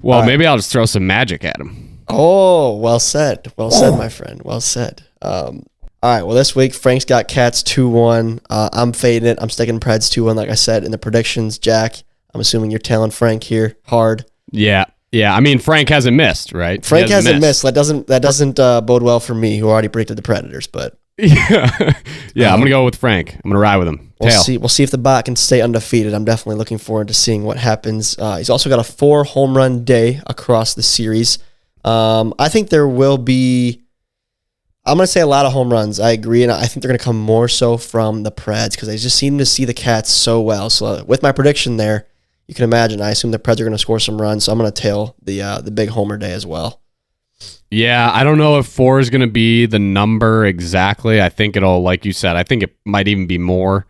Well, maybe I'll just throw some magic at him. oh, well said. Well said, my friend. Well said. All right. Well, this week, Frank's got Cats 2-1. I'm fading it. I'm sticking Preds 2-1, like I said in the predictions. Jack, I'm assuming you're tailing Frank here hard. Yeah. I mean, Frank hasn't missed, right? Frank hasn't missed. That doesn't bode well for me, who already predicted the Predators. But yeah, I'm gonna go with Frank. I'm gonna ride with him. We'll see if the bot can stay undefeated. I'm definitely looking forward to seeing what happens. He's also got a 4 home run day across the series. I think there will be. I'm going to say a lot of home runs. I agree, and I think they're going to come more so from the Preds because they just seem to see the Cats so well. So with my prediction there, you can imagine, I assume the Preds are going to score some runs, so I'm going to tail the big homer day as well. Yeah, I don't know if 4 is going to be the number exactly. I think it'll, like you said, I think it might even be more.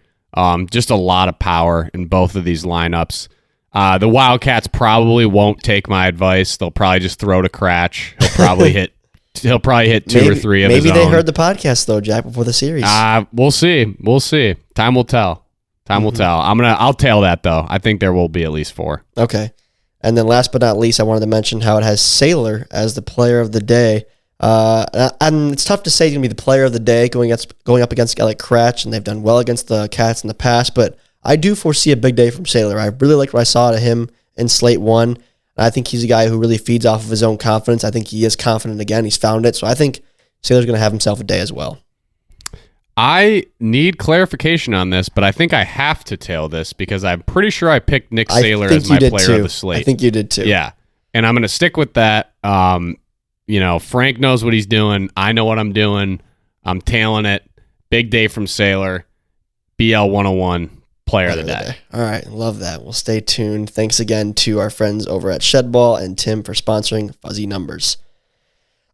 Just a lot of power in both of these lineups. The Wildcats probably won't take my advice. They'll probably just throw to Cratch. He'll probably hit 2 or 3 of his own. Maybe they heard the podcast though, Jack, before the series. We'll see. Time will tell. I'll tail that though. I think there will be at least 4. Okay. And then last but not least, I wanted to mention how it has Sailor as the player of the day. And it's tough to say he's going to be the player of the day going up against a guy like Cratch, and they've done well against the Cats in the past, but I do foresee a big day from Sailor. I really liked what I saw to him in Slate 1, and I think he's a guy who really feeds off of his own confidence. I think he is confident again. He's found it, so I think Sailor's going to have himself a day as well. I need clarification on this, but I think I have to tail this because I'm pretty sure I picked Nick Sailor as my player of the slate. I think you did too. Yeah, and I'm going to stick with that. Frank knows what he's doing. I know what I'm doing. I'm tailing it. Big day from Sailor. BL 101, player of the day. All right, love that. Well, stay tuned. Thanks again to our friends over at ShedBall and Tim for sponsoring Fuzzy Numbers.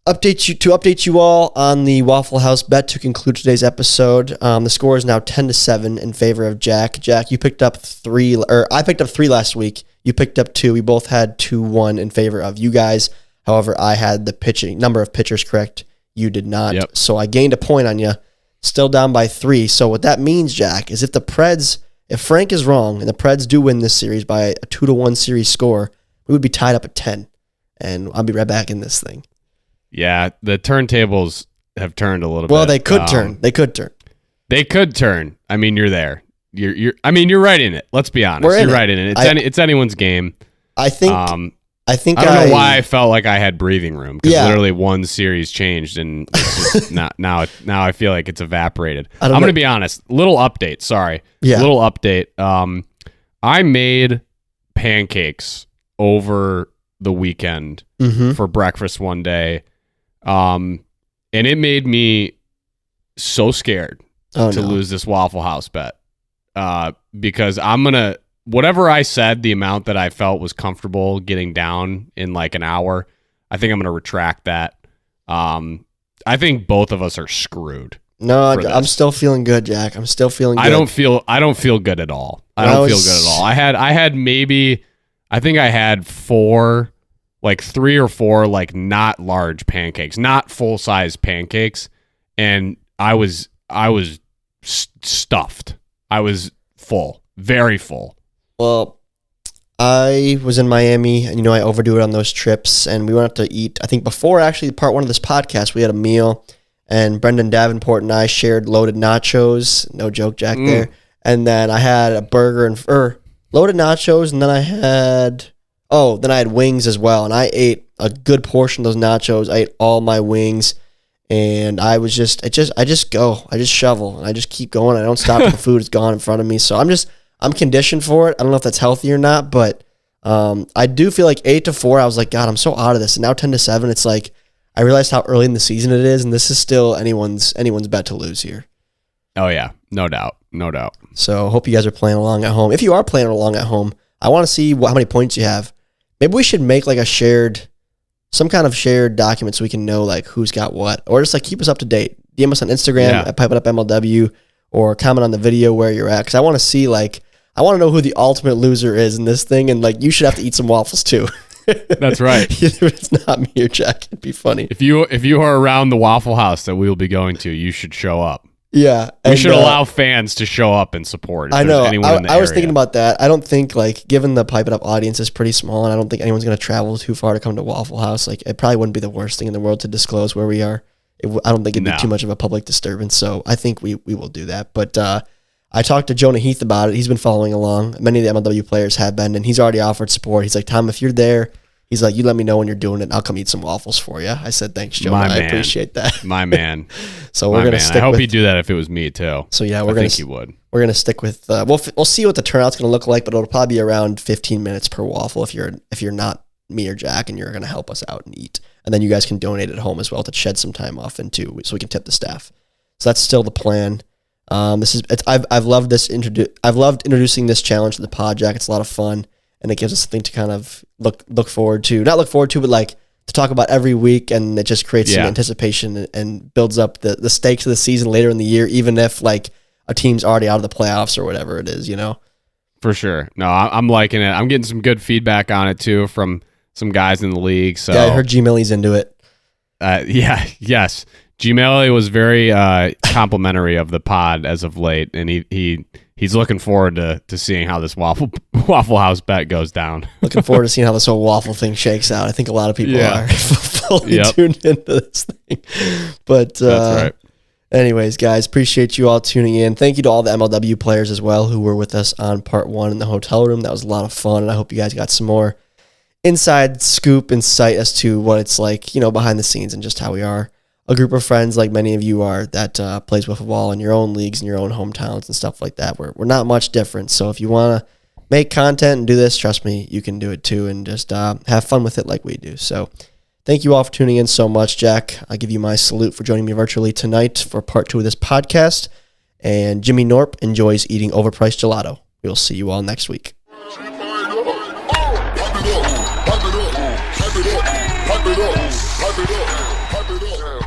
Update you all on the Waffle House bet to conclude today's episode. The score is now 10-7 in favor of Jack. Jack, you picked up 3, or I picked up 3 last week. You picked up 2. We both had 2-1 in favor of you guys. However, I had the number of pitchers correct. You did not. Yep. So I gained a point on you. Still down by 3. So what that means, Jack, is if Frank is wrong and the Preds do win this series by a 2-1 series score, we would be tied up at 10. And I'll be right back in this thing. Yeah, the turntables have turned a little bit. Well, they could turn. They could turn. I mean, you're there. You're right in it. Let's be honest. You're right in it. It's anyone's game. I think. I don't know why I felt like I had breathing room because literally one series changed and it's just now I feel like it's evaporated. I'm going to be honest. Little update. Sorry. Yeah. Little update. I made pancakes over the weekend for breakfast one day. And it made me so scared to lose this Waffle House bet. Because whatever I said, the amount that I felt was comfortable getting down in like an hour, I think I'm going to retract that. I think both of us are screwed. No, I'm still feeling good, Jack. I'm still feeling good. I don't feel good at all. I think I had 3 or 4 like not large pancakes, not full size pancakes, and I was stuffed. I was full, very full. Well, I was in Miami, and I overdo it on those trips, and we went up to eat. I think before actually part 1 of this podcast, we had a meal, and Brendan Davenport and I shared loaded nachos. No joke, Jack. There, and then I had a burger and loaded nachos, and then I had wings as well, and I ate a good portion of those nachos. I ate all my wings, and I just shovel, and I just keep going. I don't stop till the food is gone in front of me. So I'm conditioned for it. I don't know if that's healthy or not, but I do feel like 8-4. I was like, God, I'm so out of this. And now 10-7. It's like I realized how early in the season it is, and this is still anyone's bet to lose here. Oh yeah, no doubt. So hope you guys are playing along at home. If you are playing along at home, I want to see how many points you have. Maybe we should make like some kind of shared document so we can know like who's got what, or just like keep us up to date. DM us on Instagram at Pipe It Up MLW, or comment on the video where you're at, because I want to see I want to know who the ultimate loser is in this thing, and like you should have to eat some waffles too. That's right. If it's not me or Jack, it'd be funny. If you are around the Waffle House that we will be going to, you should show up. Yeah, We should allow fans to show up and support. I know. I was area. thinking about that. I don't think, like, given the Pipe It Up audience is pretty small, and I don't think anyone's going to travel too far to come to Waffle House. Like, it probably wouldn't be the worst thing in the world to disclose where we are. I don't think it'd be too much of a public disturbance. So I think we will do that. But I talked to Jonah Heath about it. He's been following along. Many of the MLW players have been, and he's already offered support. He's like, Tom, if you're there, he's like, you let me know when you're doing it, and I'll come eat some waffles for you. I said, thanks, Jonah. I appreciate that. My man. So we're gonna stick. I hope he'd do that if it was me too. So yeah, I think he would. We're gonna stick with. We'll see what the turnout's gonna look like, but it'll probably be around 15 minutes per waffle if you're not me or Jack and you're gonna help us out and eat, and then you guys can donate at home as well to shed some time off and too, so we can tip the staff. So that's still the plan. I've loved introducing this challenge to the pod, Jack. It's a lot of fun, and it gives us something to kind of look forward to. Not look forward to, but like to talk about every week, and it just creates some anticipation and builds up the stakes of the season later in the year, even if like a team's already out of the playoffs or whatever it is, you know? For sure. No, I'm liking it. I'm getting some good feedback on it too from some guys in the league. So yeah, I heard G Millie's into it. Yes. G-Melly was very complimentary of the pod as of late, and he's looking forward to seeing how this Waffle House bet goes down. Looking forward to seeing how this whole waffle thing shakes out. I think a lot of people are fully tuned into this thing. But that's right. Anyways, guys, appreciate you all tuning in. Thank you to all the MLW players as well who were with us on part 1 in the hotel room. That was a lot of fun, and I hope you guys got some more inside scoop insight as to what it's like, you know, behind the scenes and just how we are a group of friends like many of you are that plays wiffle ball in your own leagues in your own hometowns and stuff like that. We're not much different. So if you want to make content and do this, trust me, you can do it too, and just have fun with it like we do. So thank you all for tuning in so much. Jack, I give you my salute for joining me virtually tonight for part 2 of this podcast. And Jimmy Norp enjoys eating overpriced gelato. We'll see you all next week. Pipe it up.